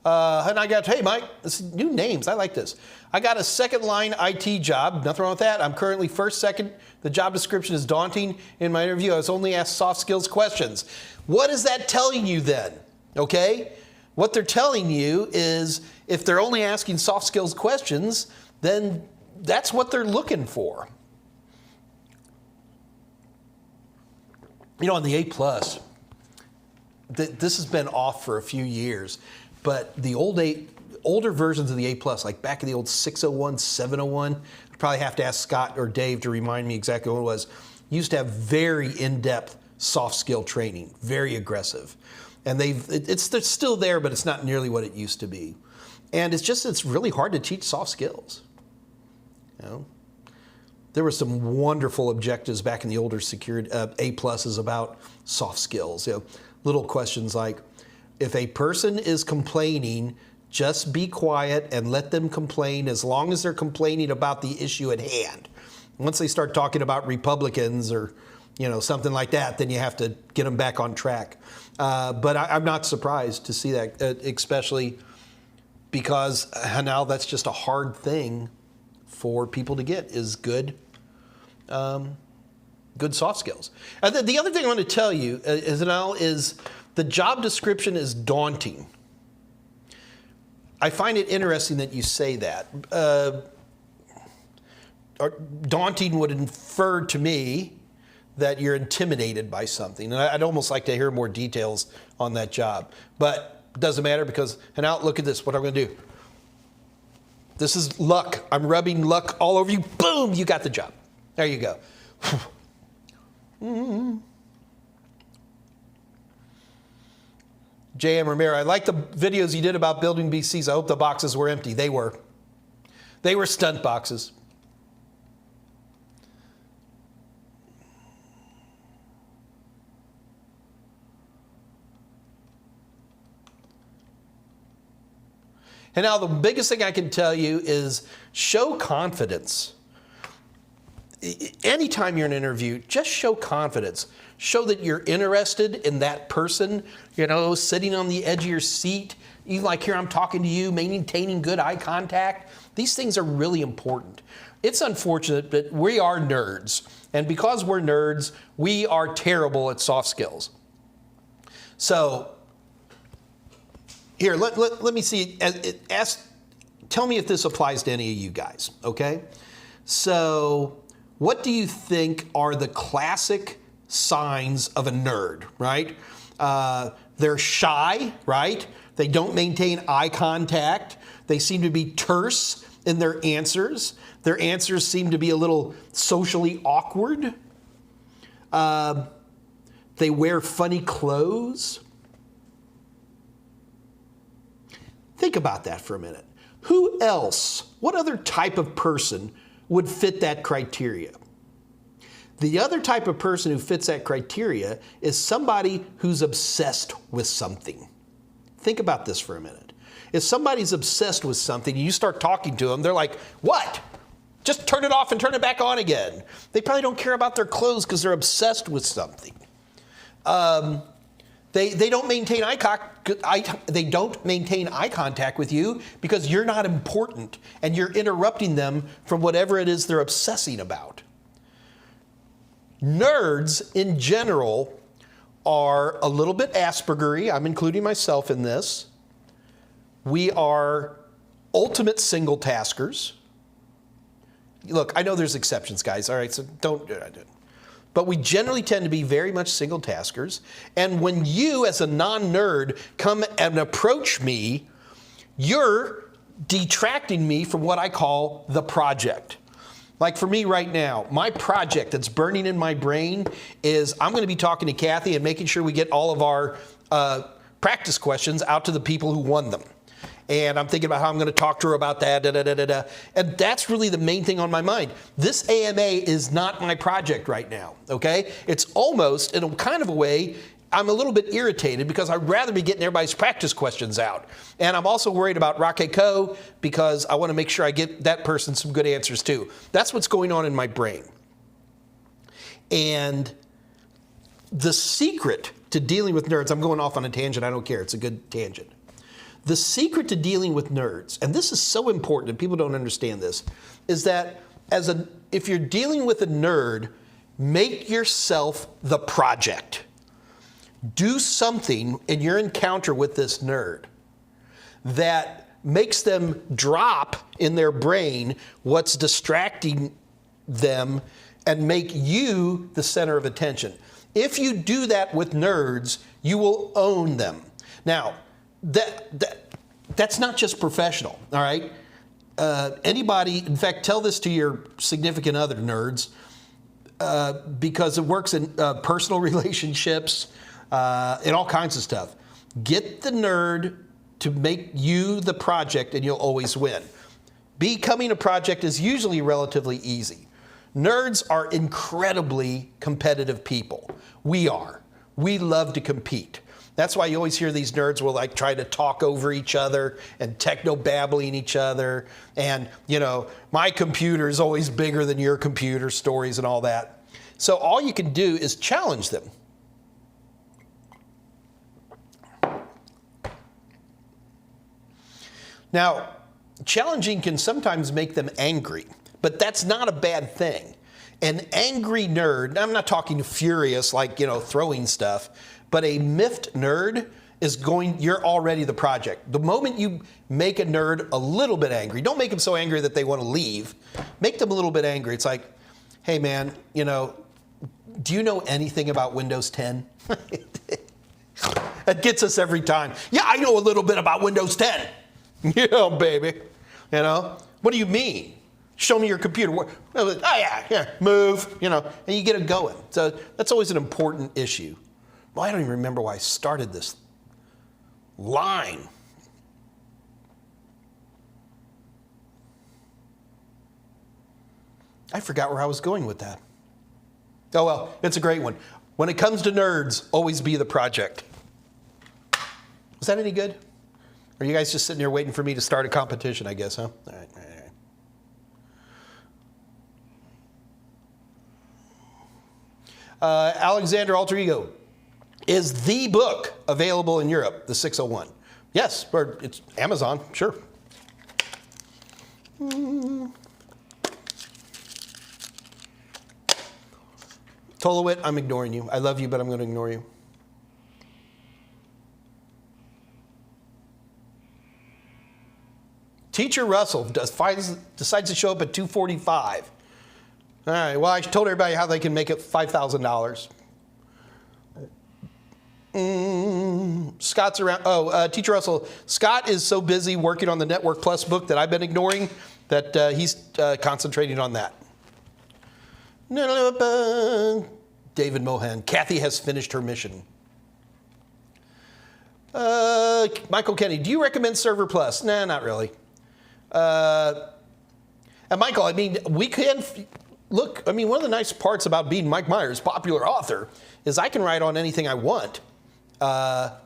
Hanai Ganatra, hey Mike, this is new names, I like this. I got a second line IT job, nothing wrong with that. I'm currently first, second. The job description is daunting. In my interview, I was only asked soft skills questions. What is that telling you then? Okay? What they're telling you is if they're only asking soft skills questions, then that's what they're looking for. You know, on the A+, this has been off for a few years, but the older versions of the A+, like back in the old 601, 701, I'd probably have to ask Scott or Dave to remind me exactly what it was, used to have very in-depth soft skill training, very aggressive. And they're still there, but it's not nearly what it used to be. And it's really hard to teach soft skills. You know? There were some wonderful objectives back in the older secured A+s about soft skills. You know, little questions like, if a person is complaining, just be quiet and let them complain as long as they're complaining about the issue at hand. Once they start talking about Republicans or something like that, then you have to get them back on track. But I'm not surprised to see that, especially because now that's just a hard thing for people to get is good soft skills. And the other thing I want to tell you is the job description is daunting. I find it interesting that you say that. Daunting would infer to me that you're intimidated by something. And I'd almost like to hear more details on that job. But it doesn't matter because, and now look at this, what I'm going to do. This is luck. I'm rubbing luck all over you. Boom, you got the job. There you go. J.M. Romero, I like the videos you did about building BCs. I hope the boxes were empty. They were. They were stunt boxes. And now the biggest thing I can tell you is show confidence. Anytime you're in an interview, just show confidence. Show that you're interested in that person, you know, sitting on the edge of your seat. You like, here I'm talking to you, maintaining good eye contact. These things are really important. It's unfortunate, but we are nerds. And because we're nerds, we are terrible at soft skills. So, here, let me see. Tell me if this applies to any of you guys, okay? So, what do you think are the classic signs of a nerd, right? They're shy, right? They don't maintain eye contact. They seem to be terse in their answers. Their answers seem to be a little socially awkward. They wear funny clothes. Think about that for a minute. Who else, what other type of person would fit that criteria? The other type of person who fits that criteria is somebody who's obsessed with something. Think about this for a minute. If somebody's obsessed with something, and you start talking to them, they're like, what? Just turn it off and turn it back on again. They probably don't care about their clothes because they're obsessed with something. They don't maintain eye contact with you because you're not important and you're interrupting them from whatever it is they're obsessing about. Nerds in general are a little bit Aspergery. I'm including myself in this. We are ultimate single taskers. Look, I know there's exceptions, guys. All right, so don't do it. But we generally tend to be very much single taskers. And when you, as a non-nerd, come and approach me, you're detracting me from what I call the project. Like for me right now, my project that's burning in my brain is I'm going to be talking to Kathy and making sure we get all of our practice questions out to the people who won them. And I'm thinking about how I'm going to talk to her about that, And that's really the main thing on my mind. This AMA is not my project right now, okay? It's almost, in a kind of a way, I'm a little bit irritated because I'd rather be getting everybody's practice questions out. And I'm also worried about Rocket Co because I want to make sure I get that person some good answers too. That's what's going on in my brain. And the secret to dealing with nerds, I'm going off on a tangent, I don't care, it's a good tangent. The secret to dealing with nerds, and this is so important and people don't understand this, is that if you're dealing with a nerd, make yourself the project. Do something in your encounter with this nerd that makes them drop in their brain what's distracting them and make you the center of attention. If you do that with nerds, you will own them. Now, that's not just professional, all right? Anybody, in fact, tell this to your significant other, nerds, because it works in personal relationships, and all kinds of stuff. Get the nerd to make you the project and you'll always win. Becoming a project is usually relatively easy. Nerds are incredibly competitive people. We are. We love to compete. That's why you always hear these nerds will like try to talk over each other and techno-babbling each other. And, you know, my computer is always bigger than your computer, stories and all that. So all you can do is challenge them. Now, challenging can sometimes make them angry, but that's not a bad thing. An angry nerd, I'm not talking furious like, you know, throwing stuff, but a miffed nerd is you're already the project. The moment you make a nerd a little bit angry, don't make them so angry that they want to leave. Make them a little bit angry. It's like, hey man, you know, do you know anything about Windows 10? That gets us every time. Yeah, I know a little bit about Windows 10. Yeah, baby. You know, what do you mean? Show me your computer. Oh yeah, move, you know, and you get it going. So that's always an important issue. Well, I don't even remember why I started this line. I forgot where I was going with that. Oh, well, it's a great one. When it comes to nerds, always be the project. Was that any good? Or are you guys just sitting here waiting for me to start a competition, I guess, huh? All right, all right, all right. Alexander Alter Ego. Is the book available in Europe, the 601? Yes, or it's Amazon, sure. Tolowit, I'm ignoring you. I love you, but I'm going to ignore you. Teacher Russell decides to show up at 2:45. All right, well, I told everybody how they can make it $5,000. Scott's around. Oh, Teacher Russell. Scott is so busy working on the Network Plus book that I've been ignoring that he's concentrating on that. David Mohan. Kathy has finished her mission. Michael Kenny. Do you recommend Server Plus? Nah, not really. And Michael, I mean, we can look. I mean, one of the nice parts about being Mike Meyers, popular author, is I can write on anything I want. But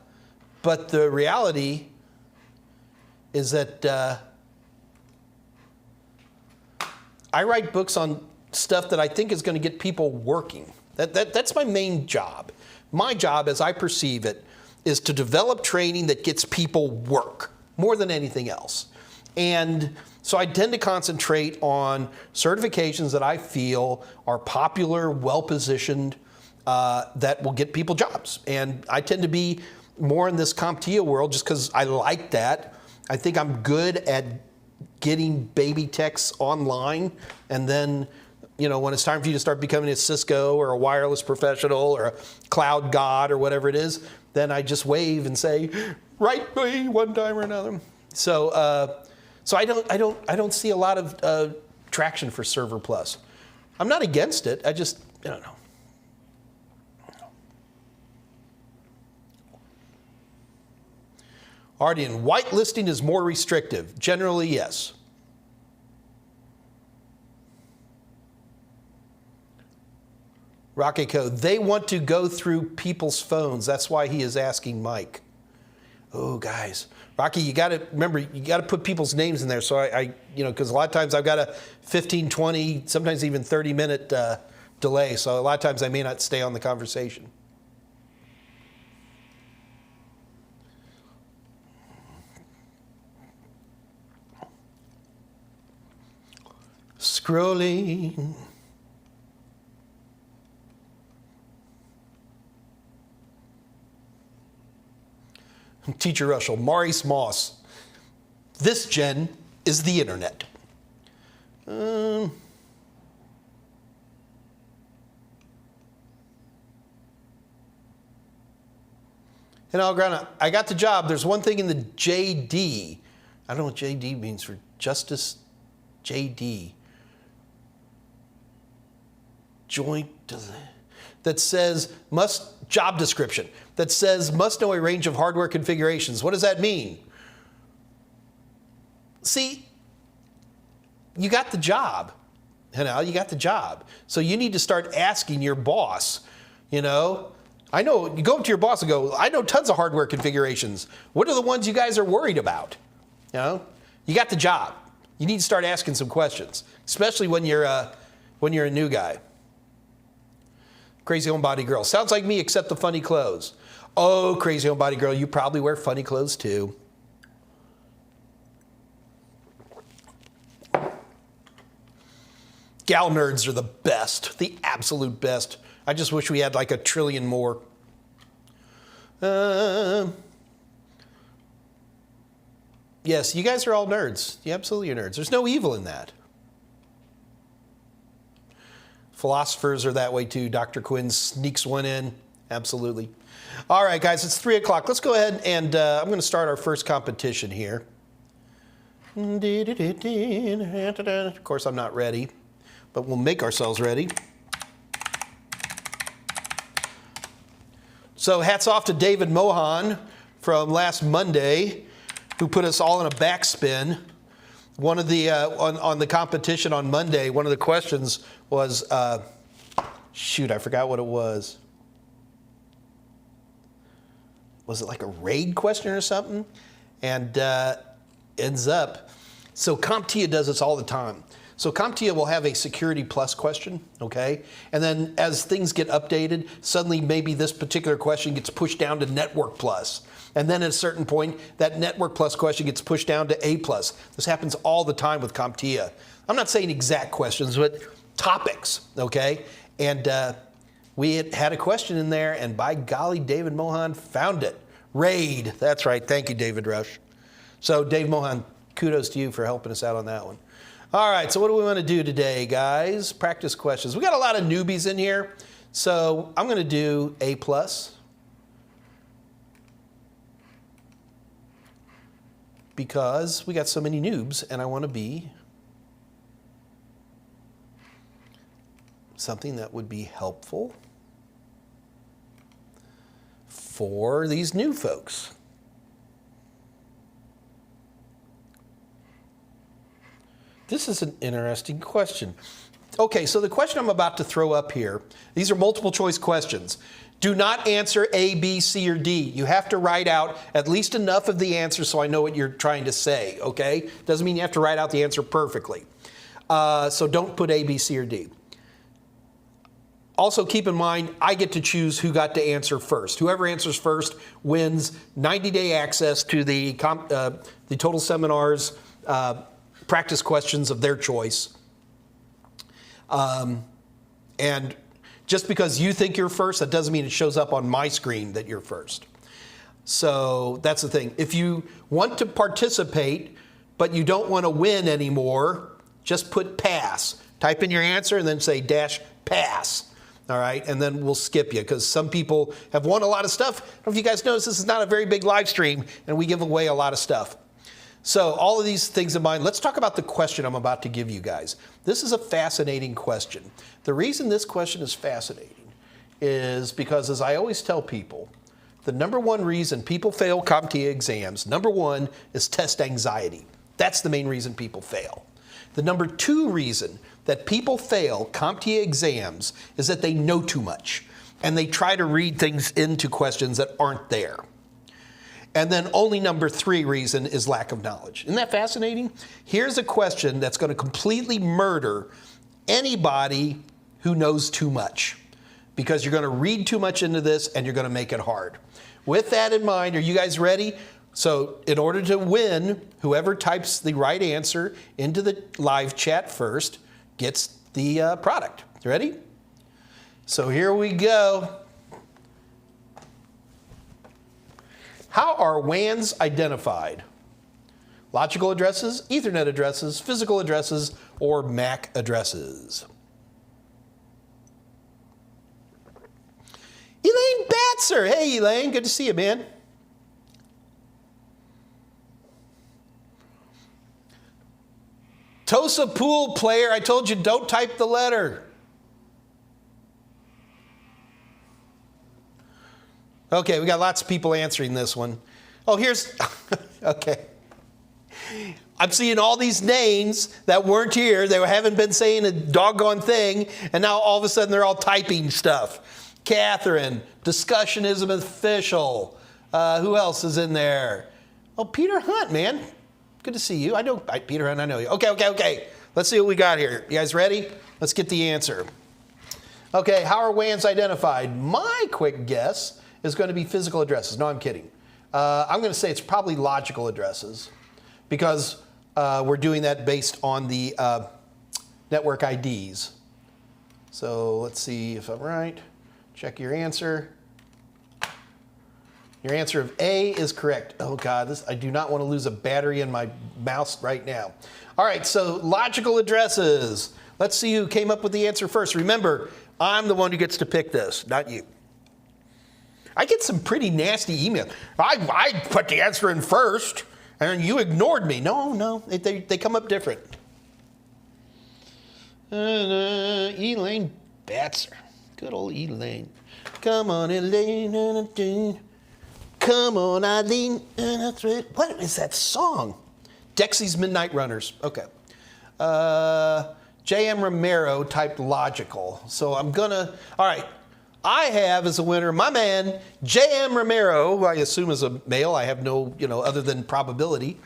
the reality is that I write books on stuff that I think is going to get people working. That's my main job. My job, as I perceive it, is to develop training that gets people work more than anything else. And so I tend to concentrate on certifications that I feel are popular, well-positioned, that will get people jobs. And I tend to be more in this CompTIA world just because I like that. I think I'm good at getting baby techs online, and then, you know, when it's time for you to start becoming a Cisco or a wireless professional or a cloud god or whatever it is, then I just wave and say, write me one time or another. So, so I don't see a lot of traction for Server Plus. I'm not against it. I don't know. Ardian, whitelisting is more restrictive. Generally, yes. Rocket Code, they want to go through people's phones. That's why he is asking Mike. Oh, guys. Rocky, you got to remember, you got to put people's names in there. So I you know, because a lot of times I've got a 15, 20, sometimes even 30-minute delay. So a lot of times I may not stay on the conversation. Scrolling. Teacher Russell, Maurice Moss. This gen is the internet. And I got the job. There's one thing in the JD. I don't know what JD means for Justice JD. Joint that says job description that says must know a range of hardware configurations. What does that mean? See, you got the job. You know, you got the job. So you need to start asking your boss, you know. I know, you go up to your boss and go, I know tons of hardware configurations. What are the ones you guys are worried about? You know, you got the job. You need to start asking some questions, especially when you're a new guy. Crazy Homebody Girl. Sounds like me, except the funny clothes. Oh, Crazy Homebody Girl, you probably wear funny clothes too. Gal nerds are the best, the absolute best. I just wish we had like 1 trillion more. Yes, you guys are all nerds. You absolutely are nerds. There's no evil in that. Philosophers are that way too. Dr. Quinn sneaks one in. Absolutely. All right, guys, it's 3 o'clock. Let's go ahead and I'm going to start our first competition here. Of course, I'm not ready, but we'll make ourselves ready. So hats off to David Mohan from last Monday, who put us all in a backspin. one of the, on the competition on Monday, one of the questions was, shoot, I forgot what it was. Was it like a raid question or something? And ends up, so CompTIA does this all the time. So CompTIA will have a Security Plus question, okay? And then as things get updated, suddenly maybe this particular question gets pushed down to Network Plus. And then at a certain point, that Network Plus question gets pushed down to A+. This happens all the time with CompTIA. I'm not saying exact questions, but topics, okay? And we had a question in there, and by golly, David Mohan found it. RAID, that's right. Thank you, David Rush. So Dave Mohan, kudos to you for helping us out on that one. All right, so what do we want to do today, guys? Practice questions. We got a lot of newbies in here, so I'm going to do A+. Because we got so many noobs, and I want to be something that would be helpful for these new folks. This is an interesting question. Okay, so the question I'm about to throw up here, these are multiple choice questions. Do not answer A, B, C, or D. You have to write out at least enough of the answer so I know what you're trying to say, okay? Doesn't mean you have to write out the answer perfectly. So don't put A, B, C, or D. Also keep in mind, I get to choose who got to answer first. Whoever answers first wins 90-day access to the Total Seminars practice questions of their choice. And just because you think you're first, that doesn't mean it shows up on my screen that you're first. So that's the thing. If you want to participate, but you don't want to win anymore, just put pass. Type in your answer and then say dash pass. All right, and then we'll skip you because some people have won a lot of stuff. I don't know if you guys notice this is not a very big live stream and we give away a lot of stuff. So all of these things in mind, let's talk about the question I'm about to give you guys. This is a fascinating question. The reason this question is fascinating is because, as I always tell people, the number one reason people fail CompTIA exams, number one, is test anxiety. That's the main reason people fail. The number two reason that people fail CompTIA exams is that they know too much and they try to read things into questions that aren't there. And then only number three reason is lack of knowledge. Isn't that fascinating? Here's a question that's going to completely murder anybody who knows too much, because you're going to read too much into this and you're going to make it hard. With that in mind, are you guys ready? So in order to win, whoever types the right answer into the live chat first gets the product. Ready? So here we go. How are WANs identified? Logical addresses, Ethernet addresses, physical addresses, or MAC addresses? Elaine Batzer. Hey, Elaine. Good to see you, man. Tosa Pool player, I told you don't type the letter. Okay, we got lots of people answering this one. Oh, here's, okay. I'm seeing all these names that weren't here. They haven't been saying a doggone thing, and now all of a sudden they're all typing stuff. Catherine, discussion isn't official. Who else is in there? Oh, Peter Hunt, man. Good to see you. I know Peter Hunt, I know you. Okay. Let's see what we got here. You guys ready? Let's get the answer. Okay, how are WANs identified? My quick guess is going to be physical addresses. No, I'm kidding. I'm going to say it's probably logical addresses because we're doing that based on the network IDs. So let's see if I'm right. Check your answer. Your answer of A is correct. Oh God, I do not want to lose a battery in my mouse right now. All right, so logical addresses. Let's see who came up with the answer first. Remember, I'm the one who gets to pick this, not you. I get some pretty nasty emails. I put the answer in first, and you ignored me. No, they come up different. Elaine Batzer. Good old Elaine. Come on, Elaine. Come on, Eileen. What is that song? Dexy's Midnight Runners. Okay. J.M. Romero typed logical. So I'm going to, all right. I have as a winner my man, J.M. Romero, who I assume is a male. I have no, other than probability,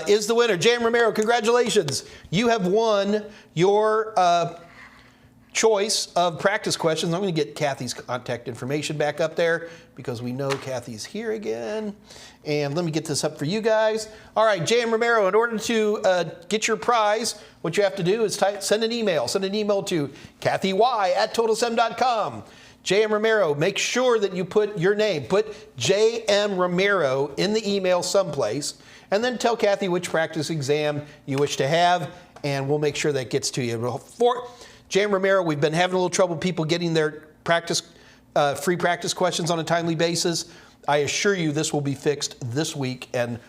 is the winner. J.M. Romero, congratulations. You have won your choice of practice questions. I'm going to get Kathy's contact information back up there because we know Kathy's here again. And let me get this up for you guys. All right, J.M. Romero, in order to get your prize, what you have to do is send an email. Send an email to kathy@totalsem.com. J.M. Romero, make sure that you put your name. Put J.M. Romero in the email someplace, and then tell Kathy which practice exam you wish to have, and we'll make sure that gets to you. For J.M. Romero, we've been having a little trouble people getting their free practice questions on a timely basis. I assure you this will be fixed this week, and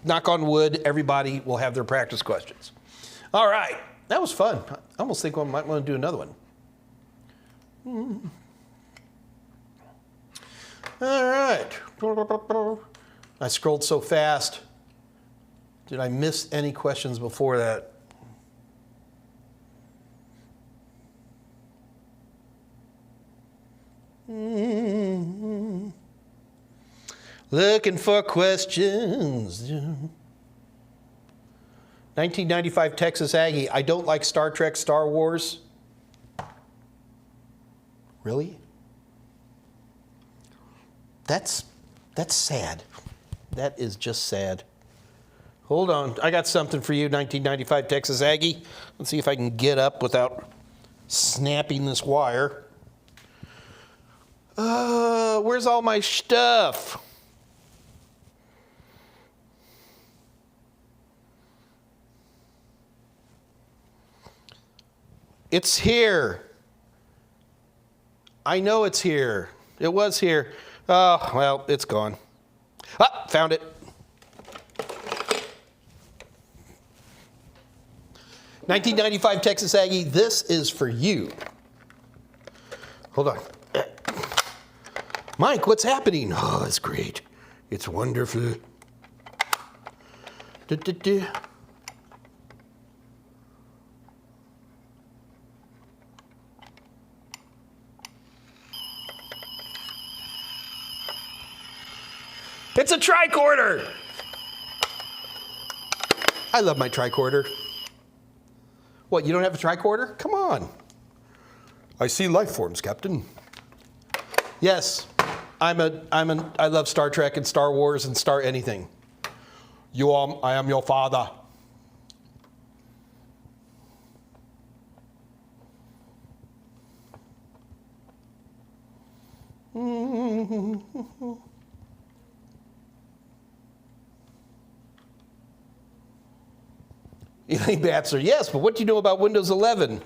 knock on wood, everybody will have their practice questions. All right, that was fun. I almost think I might want to do another one. All right. I scrolled so fast. Did I miss any questions before that? Looking for questions. 1995 Texas Aggie. I don't like Star Trek, Star Wars. Really? That's sad. That is just sad. Hold on. I got something for you, 1995 Texas Aggie. Let's see if I can get up without snapping this wire. Where's all my stuff? It's here. I know it's here. It was here. Oh, well, it's gone. Ah, found it. 1995 Texas Aggie, this is for you. Hold on. Mike, what's happening? Oh, it's great. It's wonderful. It's a tricorder. I love my tricorder. What, you don't have a tricorder? Come on. I see life forms, Captain. Yes, I love Star Trek and Star Wars and Star anything. I am your father. Elaine Batzer, yes, but what do you know about Windows 11?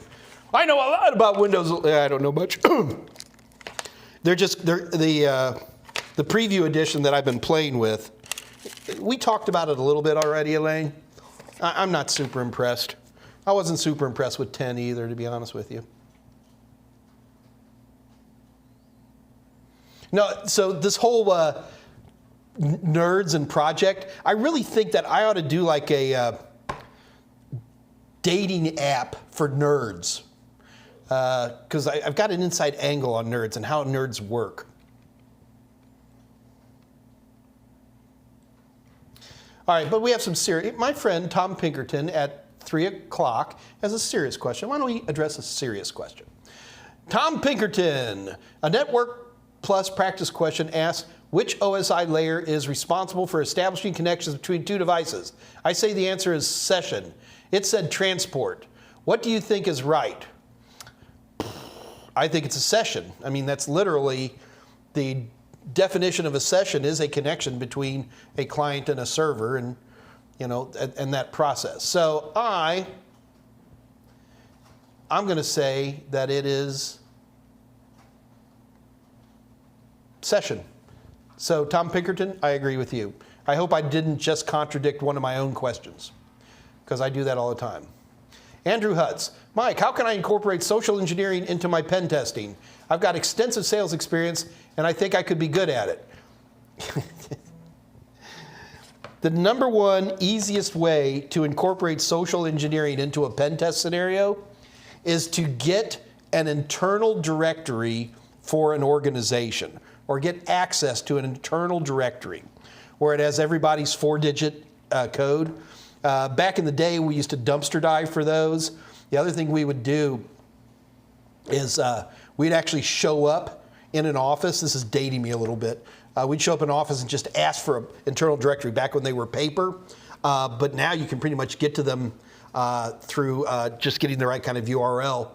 I know a lot about Windows. I don't know much. The preview edition that I've been playing with. We talked about it a little bit already, Elaine. I'm not super impressed. I wasn't super impressed with 10 either, to be honest with you. No, so this whole nerds and project, I really think that I ought to do like a dating app for nerds. Because I've got an inside angle on nerds and how nerds work. All right, but we have some serious. My friend Tom Pinkerton at 3 o'clock has a serious question. Why don't we address a serious question? Tom Pinkerton, a Network Plus practice question asks, which OSI layer is responsible for establishing connections between two devices? I say the answer is session. It said transport. What do you think is right? I think it's a session. I mean, that's literally the definition of a session is a connection between a client and a server, and and that process. So I'm going to say that it is session. So Tom Pinkerton, I agree with you. I hope I didn't just contradict one of my own questions, because I do that all the time. Andrew Hutz, Mike, how can I incorporate social engineering into my pen testing? I've got extensive sales experience, and I think I could be good at it. The number one easiest way to incorporate social engineering into a pen test scenario is to get an internal directory for an organization, or get access to an internal directory where it has everybody's 4-digit code. Back in the day, we used to dumpster dive for those. The other thing we would do is we'd actually show up in an office. This is dating me a little bit. We'd show up in an office and just ask for an internal directory back when they were paper. But now you can pretty much get to them through just getting the right kind of URL.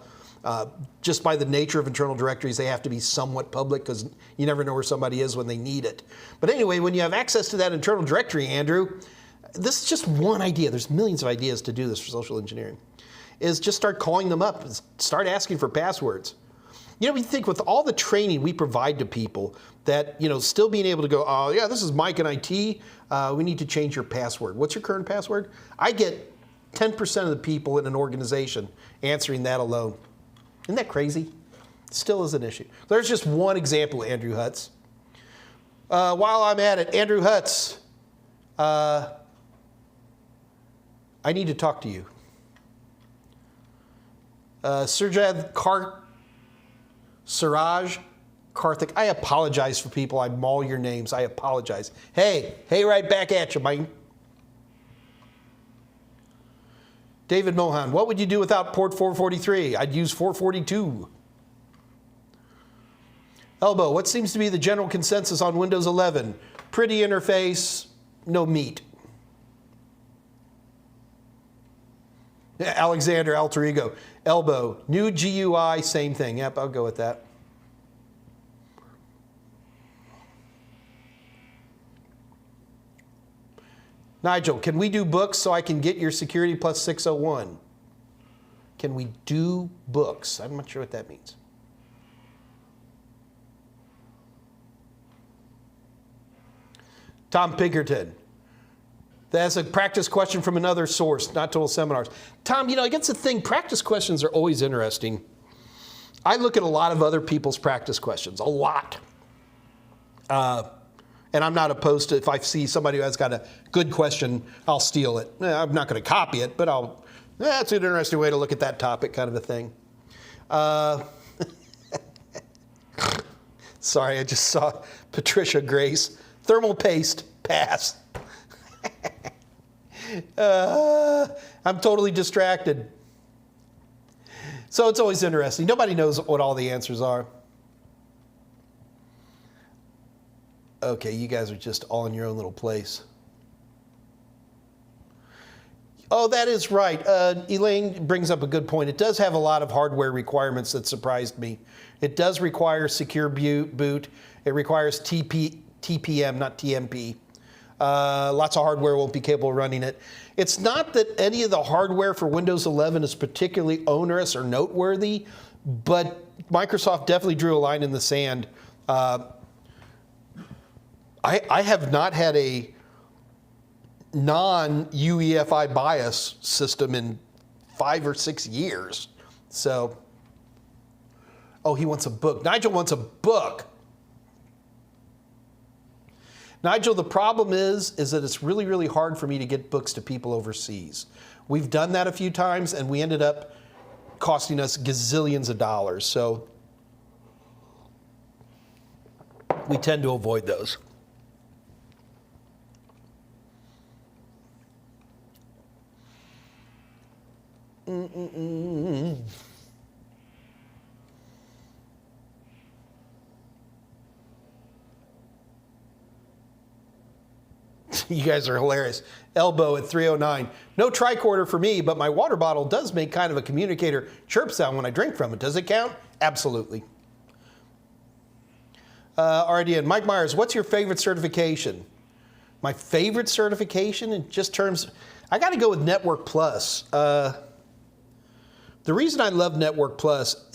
Just by the nature of internal directories, they have to be somewhat public because you never know where somebody is when they need it. But anyway, when you have access to that internal directory, Andrew, this is just one idea. There's millions of ideas to do this for social engineering. Is just start calling them up, start asking for passwords. You know, we think with all the training we provide to people that, you know, still being able to go, oh yeah, this is Mike in IT, we need to change your password. What's your current password? I get 10% of the people in an organization answering that alone. Isn't that crazy? Still is an issue. There's just one example, Andrew Hutz. While I'm at it, Andrew Hutz, I need to talk to you. Suraj Karthik, I apologize for people. I maul your names. I apologize. Hey, right back at you, Mike. David Mohan, what would you do without port 443? I'd use 442. Elbow, what seems to be the general consensus on Windows 11? Pretty interface, no meat. Alexander Alter Ego, Elbow, new GUI, same thing. Yep, I'll go with that. Nigel, can we do books so I can get your security plus 601? Can we do books? I'm not sure what that means. Tom Pinkerton. That's a practice question from another source, not total seminars. Tom, you know, I guess the thing, practice questions are always interesting. I look at a lot of other people's practice questions, a lot. And I'm not opposed to, if I see somebody who has got a good question, I'll steal it. I'm not going to copy it, but that's an interesting way to look at that topic, kind of a thing. Sorry, I just saw Patricia Grace. Thermal paste, pass. I'm totally distracted. So it's always interesting. Nobody knows what all the answers are. Okay, you guys are just all in your own little place. Oh, that is right. Elaine brings up a good point. It does have a lot of hardware requirements that surprised me. It does require secure boot. It requires TPM, not TMP. Lots of hardware won't be capable of running it. It's not that any of the hardware for Windows 11 is particularly onerous or noteworthy, but Microsoft definitely drew a line in the sand. I have not had a non-UEFI BIOS system in 5 or 6 years. So, oh, he wants a book. Nigel wants a book. Nigel, the problem is that it's really, really hard for me to get books to people overseas. We've done that a few times, and we ended up costing us gazillions of dollars. So we tend to avoid those. You guys are hilarious. Elbow at 309. No tricorder for me, but my water bottle does make kind of a communicator chirp sound when I drink from it. Does it count? Absolutely. RDN. Mike Meyers, what's your favorite certification? My favorite certification in just terms, I got to go with Network Plus. The reason I love Network Plus,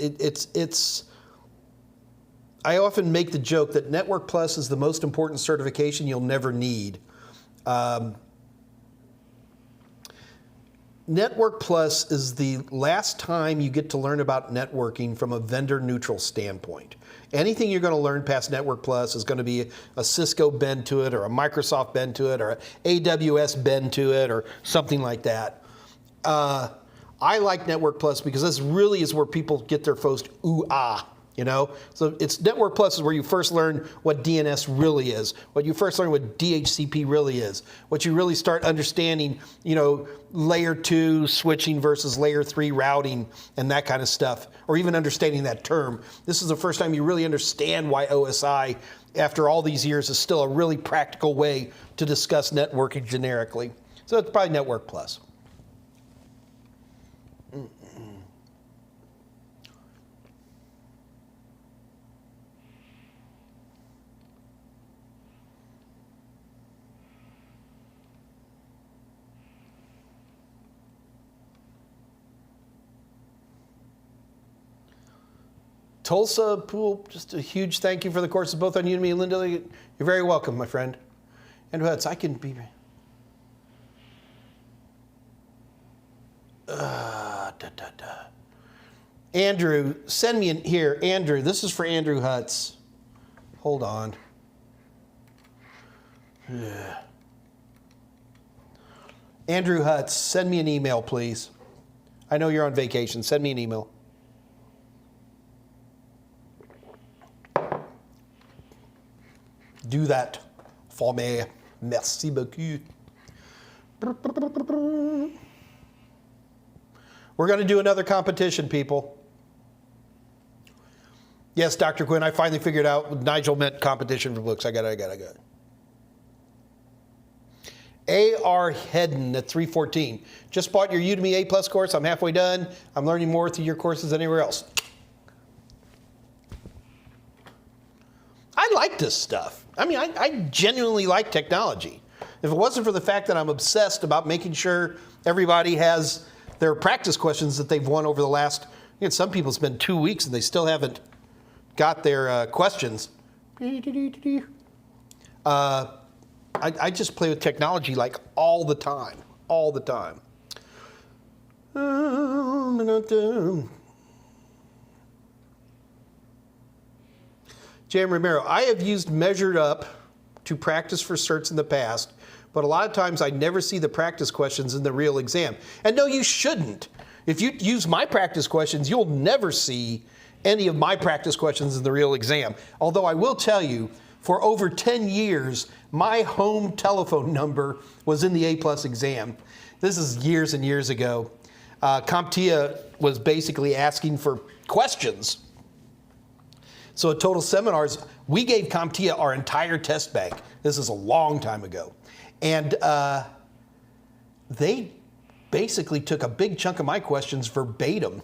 I often make the joke that Network Plus is the most important certification you'll never need. Network Plus is the last time you get to learn about networking from a vendor neutral standpoint. Anything you're going to learn past Network Plus is going to be a Cisco bend to it, or a Microsoft bend to it, or an AWS bend to it, or something like that. I like Network Plus because this really is where people get their first ooh-ah. You know, so it's Network Plus is where you first learn what DNS really is, what you first learn what DHCP really is, what you really start understanding, you know, layer 2 switching versus layer 3 routing and that kind of stuff, or even understanding that term. This is the first time you really understand why OSI, after all these years, is still a really practical way to discuss networking generically. So it's probably Network Plus. Tulsa Pool, just a huge thank you for the courses both on Udemy and Linda. You're very welcome, my friend. And Hutz, I can be. Andrew, send me in here. Andrew, this is for Andrew Hutz. Hold on. Andrew Hutz, send me an email, please. I know you're on vacation. Send me an email. Do that for me. Merci beaucoup. We're going to do another competition, people. Yes, Dr. Quinn, I finally figured out what Nigel meant competition for books. I got it. A.R. Hedden at 314. Just bought your Udemy A+ course. I'm halfway done. I'm learning more through your courses than anywhere else. I like this stuff. I mean, I genuinely like technology. If it wasn't for the fact that I'm obsessed about making sure everybody has their practice questions that they've won over the last, some people spend 2 weeks and they still haven't got their questions. I just play with technology like all the time. J.M. Romero, I have used Measured Up to practice for certs in the past, but a lot of times I never see the practice questions in the real exam. And no, you shouldn't. If you use my practice questions, you'll never see any of my practice questions in the real exam. Although I will tell you, for over 10 years, my home telephone number was in the A+ exam. This is years and years ago. CompTIA was basically asking for questions. So at Total Seminars, we gave CompTIA our entire test bank. This is a long time ago. And they basically took a big chunk of my questions verbatim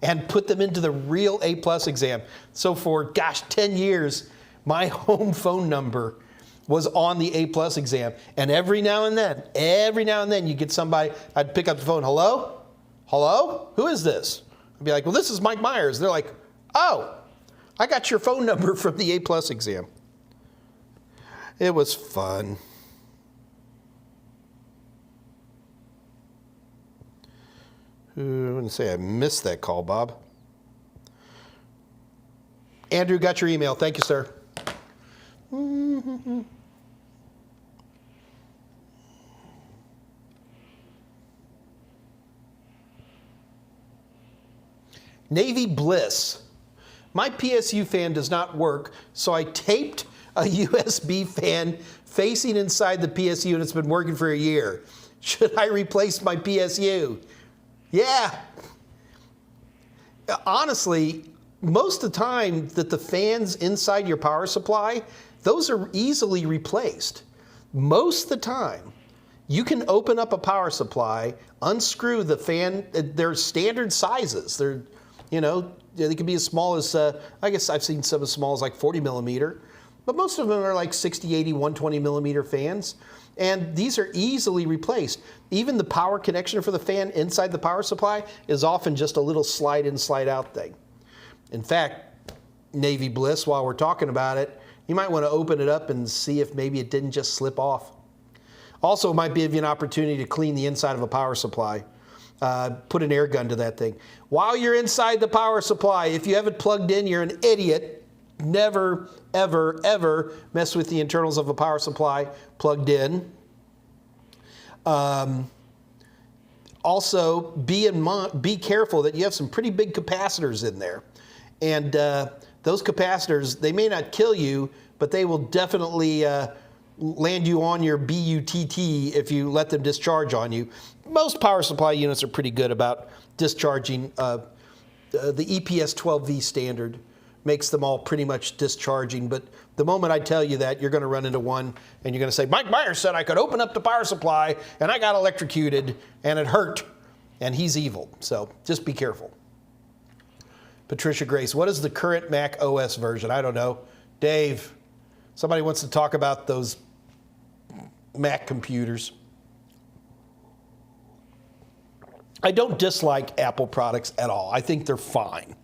and put them into the real A+ exam. So for, 10 years, my home phone number was on the A+ exam. And every now and then you get somebody, I'd pick up the phone, hello? Hello? Who is this? I'd be like, well, this is Mike Meyers. They're like, oh, I got your phone number from the A+ exam. It was fun. I wouldn't say I missed that call, Bob. Andrew, got your email. Thank you, sir. Navy Bliss. My PSU fan does not work, so I taped a USB fan facing inside the PSU, and it's been working for a year. Should I replace my PSU? Yeah. Honestly, most of the time that the fans inside your power supply, those are easily replaced. Most of the time, you can open up a power supply, unscrew the fan. They're standard sizes. They're, they can be as small as, I guess I've seen some as small as like 40 millimeter, but most of them are like 60, 80, 120 millimeter fans. And these are easily replaced. Even the power connection for the fan inside the power supply is often just a little slide in, slide out thing. In fact, Navy Bliss, while we're talking about it, you might want to open it up and see if maybe it didn't just slip off. Also, it might give you an opportunity to clean the inside of a power supply. put an air gun to that thing. While you're inside the power supply, if you have it plugged in, you're an idiot. Never, ever, ever mess with the internals of a power supply plugged in. Also, be careful that you have some pretty big capacitors in there. And those capacitors, they may not kill you, but they will definitely land you on your BUTT if you let them discharge on you. Most power supply units are pretty good about discharging. The EPS 12V standard makes them all pretty much discharging, but the moment I tell you that, you're going to run into one and you're going to say, Mike Meyers said I could open up the power supply and I got electrocuted and it hurt, and he's evil. So just be careful. Patricia Grace, what is the current Mac OS version? I don't know. Dave, somebody wants to talk about those Mac computers. I don't dislike Apple products at all. I think they're fine.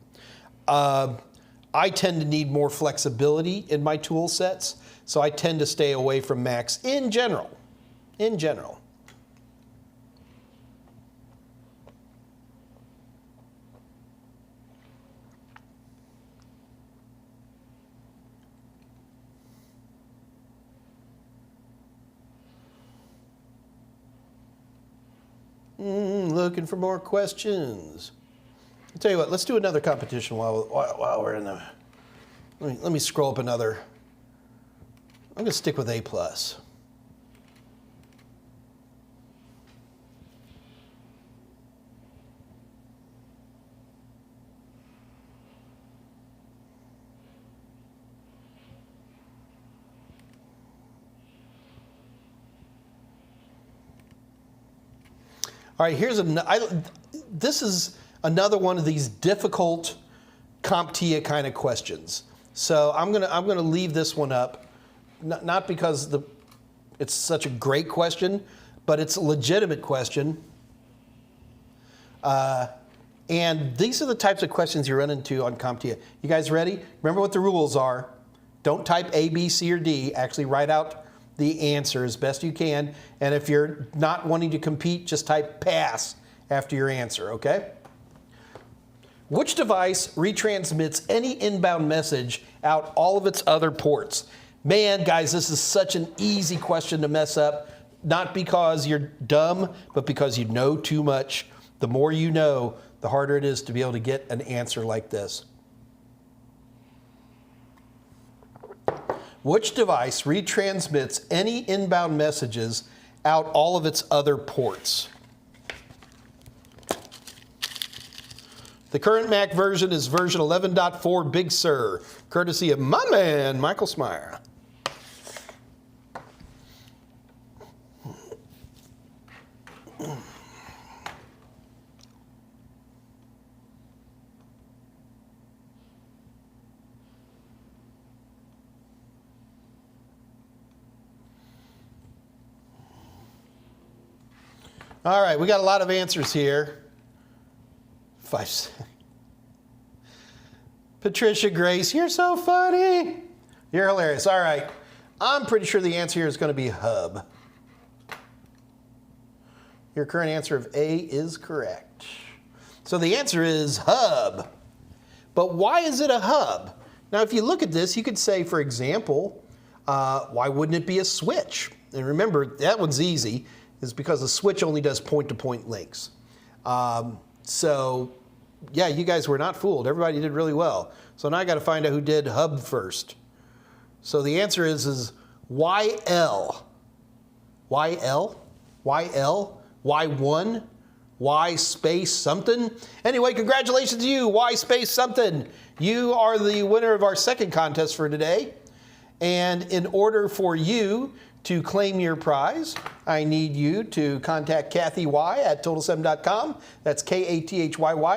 I tend to need more flexibility in my tool sets, so I tend to stay away from Macs in general. In general. Looking for more questions. I'll tell you what, let's do another competition while we're in the... Let me scroll up another. I'm going to stick with A+. All right, this is another one of these difficult CompTIA kind of questions. So I'm gonna leave this one up, not because it's such a great question, but it's a legitimate question. And these are the types of questions you run into on CompTIA. You guys ready? Remember what the rules are. Don't type A, B, C, or D. Actually write out the answer as best you can. And if you're not wanting to compete, just type pass after your answer, okay? Which device retransmits any inbound message out all of its other ports? Man, guys, this is such an easy question to mess up, not because you're dumb, but because you know too much. The more you know, the harder it is to be able to get an answer like this. Which device retransmits any inbound messages out all of its other ports? The current Mac version is version 11.4 Big Sur, courtesy of my man, Michael Smyer. All right, we got a lot of answers here. Patricia Grace, you're so funny. You're hilarious. All right, I'm pretty sure the answer here is going to be hub. Your current answer of A is correct. So the answer is hub. But why is it a hub? Now, if you look at this, you could say, for example, why wouldn't it be a switch? And remember, that one's easy. Is because the switch only does point-to-point links. So, yeah, you guys were not fooled. Everybody did really well. So now I got to find out who did hub first. So the answer is YL. YL? YL? Y1? Y space something? Anyway, congratulations to you, Y space something. You are the winner of our second contest for today. And in order for you to claim your prize, I need you to contact Kathy Y at Total7.com. That's Kathyy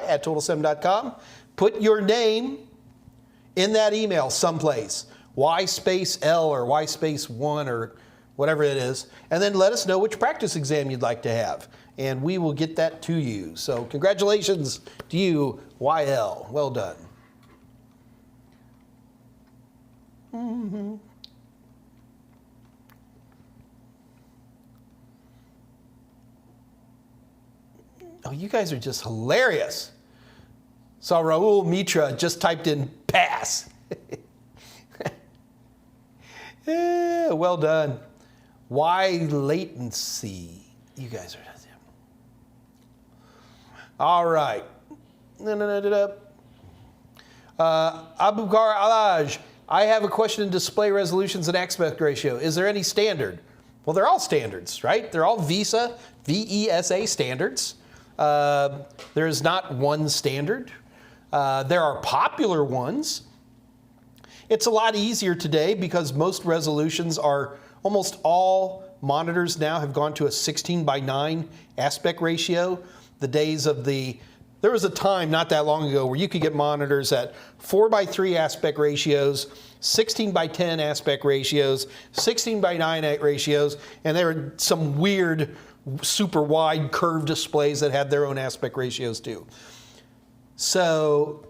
at Total7.com. Put your name in that email someplace, Y space L or Y space 1 or whatever it is, and then let us know which practice exam you'd like to have, and we will get that to you. So congratulations to you, YL. Well done. Oh, you guys are just hilarious. So Raul Mitra just typed in pass. Yeah, well done. Why latency? You guys are. All right. Abu Bakr Alaj, I have a question in display resolutions and aspect ratio. Is there any standard? Well, they're all standards, right? They're all Visa, VESA standards. There is not one standard. There are popular ones. It's a lot easier today because most resolutions are, almost all monitors now have gone to a 16:9 aspect ratio. The days of there was a time not that long ago where you could get monitors at 4:3 aspect ratios, 16:10 aspect ratios, 16:9 ratios, and there were some weird super wide curved displays that had their own aspect ratios too. So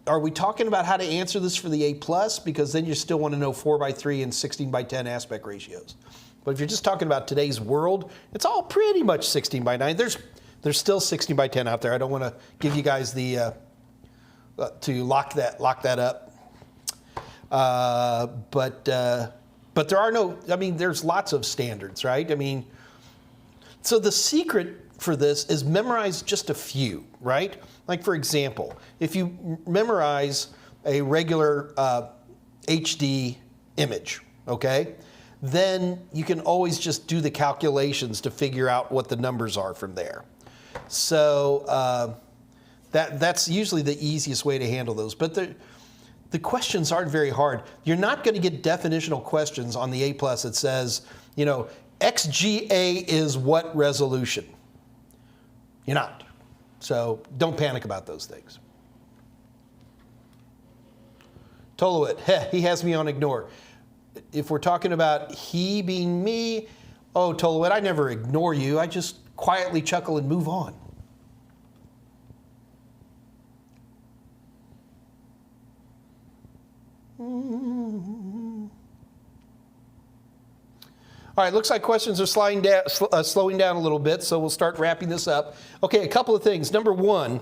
are we talking about how to answer this for the A+? Because then you still want to know 4:3 and 16:10 aspect ratios. But if you're just talking about today's world, it's all pretty much 16:9. There's still 16:10 out there. I don't want to give you guys the to lock that up. But there are no. I mean, there's lots of standards, right? I mean, so the secret for this is memorize just a few, right? Like for example, if you memorize a regular HD image, okay, then you can always just do the calculations to figure out what the numbers are from there. So that's usually the easiest way to handle those. But the questions aren't very hard. You're not going to get definitional questions on the A+ that says, you know, XGA is what resolution? You're not. So don't panic about those things. Tolowit, he has me on ignore. If we're talking about he being me, oh, Tolowit, I never ignore you. I just quietly chuckle and move on. All right, looks like questions are slowing down a little bit, so we'll start wrapping this up. Okay, a couple of things. Number one,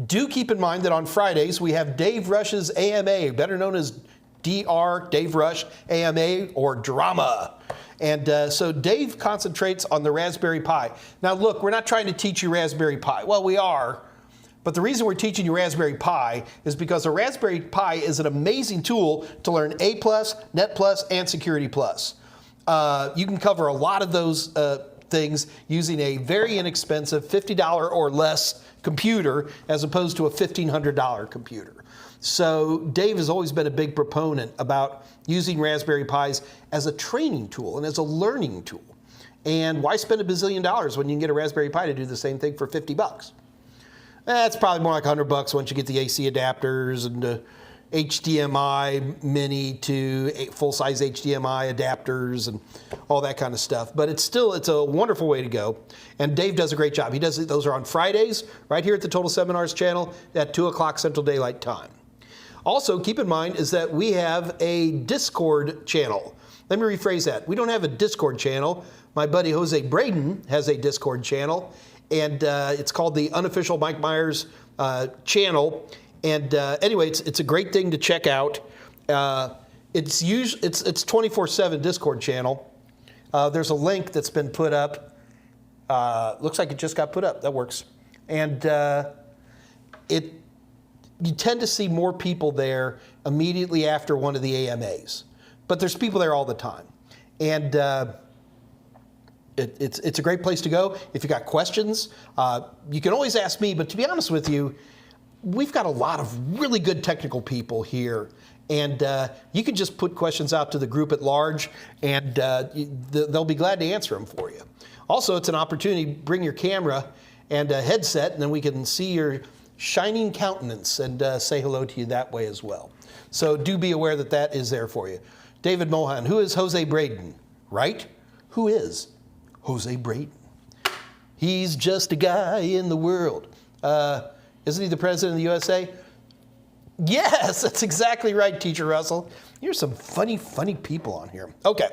do keep in mind that on Fridays we have Dave Rush's AMA, better known as DR, Dave Rush AMA, or Drama. And so Dave concentrates on the Raspberry Pi. Now look, we're not trying to teach you Raspberry Pi. Well, we are. But the reason we're teaching you Raspberry Pi is because a Raspberry Pi is an amazing tool to learn A+, Net+, and Security+. You can cover a lot of those things using a very inexpensive $50 or less computer as opposed to a $1,500 computer. So Dave has always been a big proponent about using Raspberry Pis as a training tool and as a learning tool. And why spend $1 bazillion when you can get a Raspberry Pi to do the same thing for 50 bucks? That's probably more like 100 bucks once you get the AC adapters and the HDMI mini to full-size HDMI adapters and all that kind of stuff. But it's a wonderful way to go. And Dave does a great job. He does it. Those are on Fridays, right here at the Total Seminars channel at 2 o'clock Central Daylight Time. Also, keep in mind is that we have a Discord channel. Let me rephrase that. We don't have a Discord channel. My buddy Jose Braden has a Discord channel, and it's called the Unofficial Mike Meyers channel. And anyway, it's a great thing to check out. It's 24/7 Discord channel. There's a link that's been put up. Looks like it just got put up. That works. And you tend to see more people there immediately after one of the AMAs. But there's people there all the time. And it's a great place to go. If you got questions, you can always ask me. But to be honest with you, we've got a lot of really good technical people here. And you can just put questions out to the group at large, and they'll be glad to answer them for you. Also, it's an opportunity to bring your camera and a headset, and then we can see your shining countenance and say hello to you that way as well. So do be aware that that is there for you. David Mohan, who is Jose Braden? Right? Who is Jose Braden? He's just a guy in the world. Isn't he the president of the USA? Yes, that's exactly right, Teacher Russell. You're some funny people on here. Okay.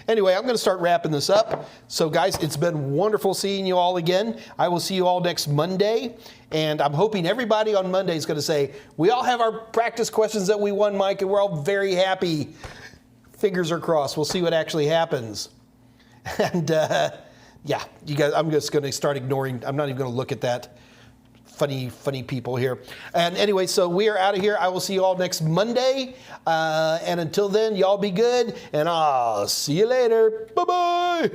Anyway, I'm going to start wrapping this up. So, guys, it's been wonderful seeing you all again. I will see you all next Monday. And I'm hoping everybody on Monday is going to say, we all have our practice questions that we won, Mike, and we're all very happy. Fingers are crossed. We'll see what actually happens. And, yeah, you guys, I'm just going to start ignoring. I'm not even going to look at that. Funny people here. And anyway, so we are out of here. I will see you all next Monday. And until then, y'all be good. And I'll see you later. Bye-bye.